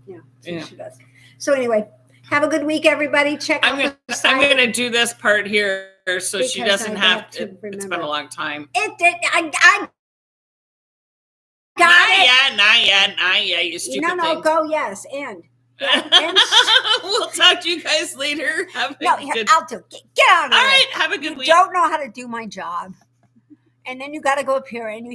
Yeah. She does. So anyway, have a good week, everybody. I'm going to do this part here so she doesn't have to. It's been a long time. I got Not yet. You stupid thing. No, go yes, and. We'll talk to you guys later. I'll do. Get out of here. All right. Have a good week. You don't know how to do my job. And then you got to go up here and you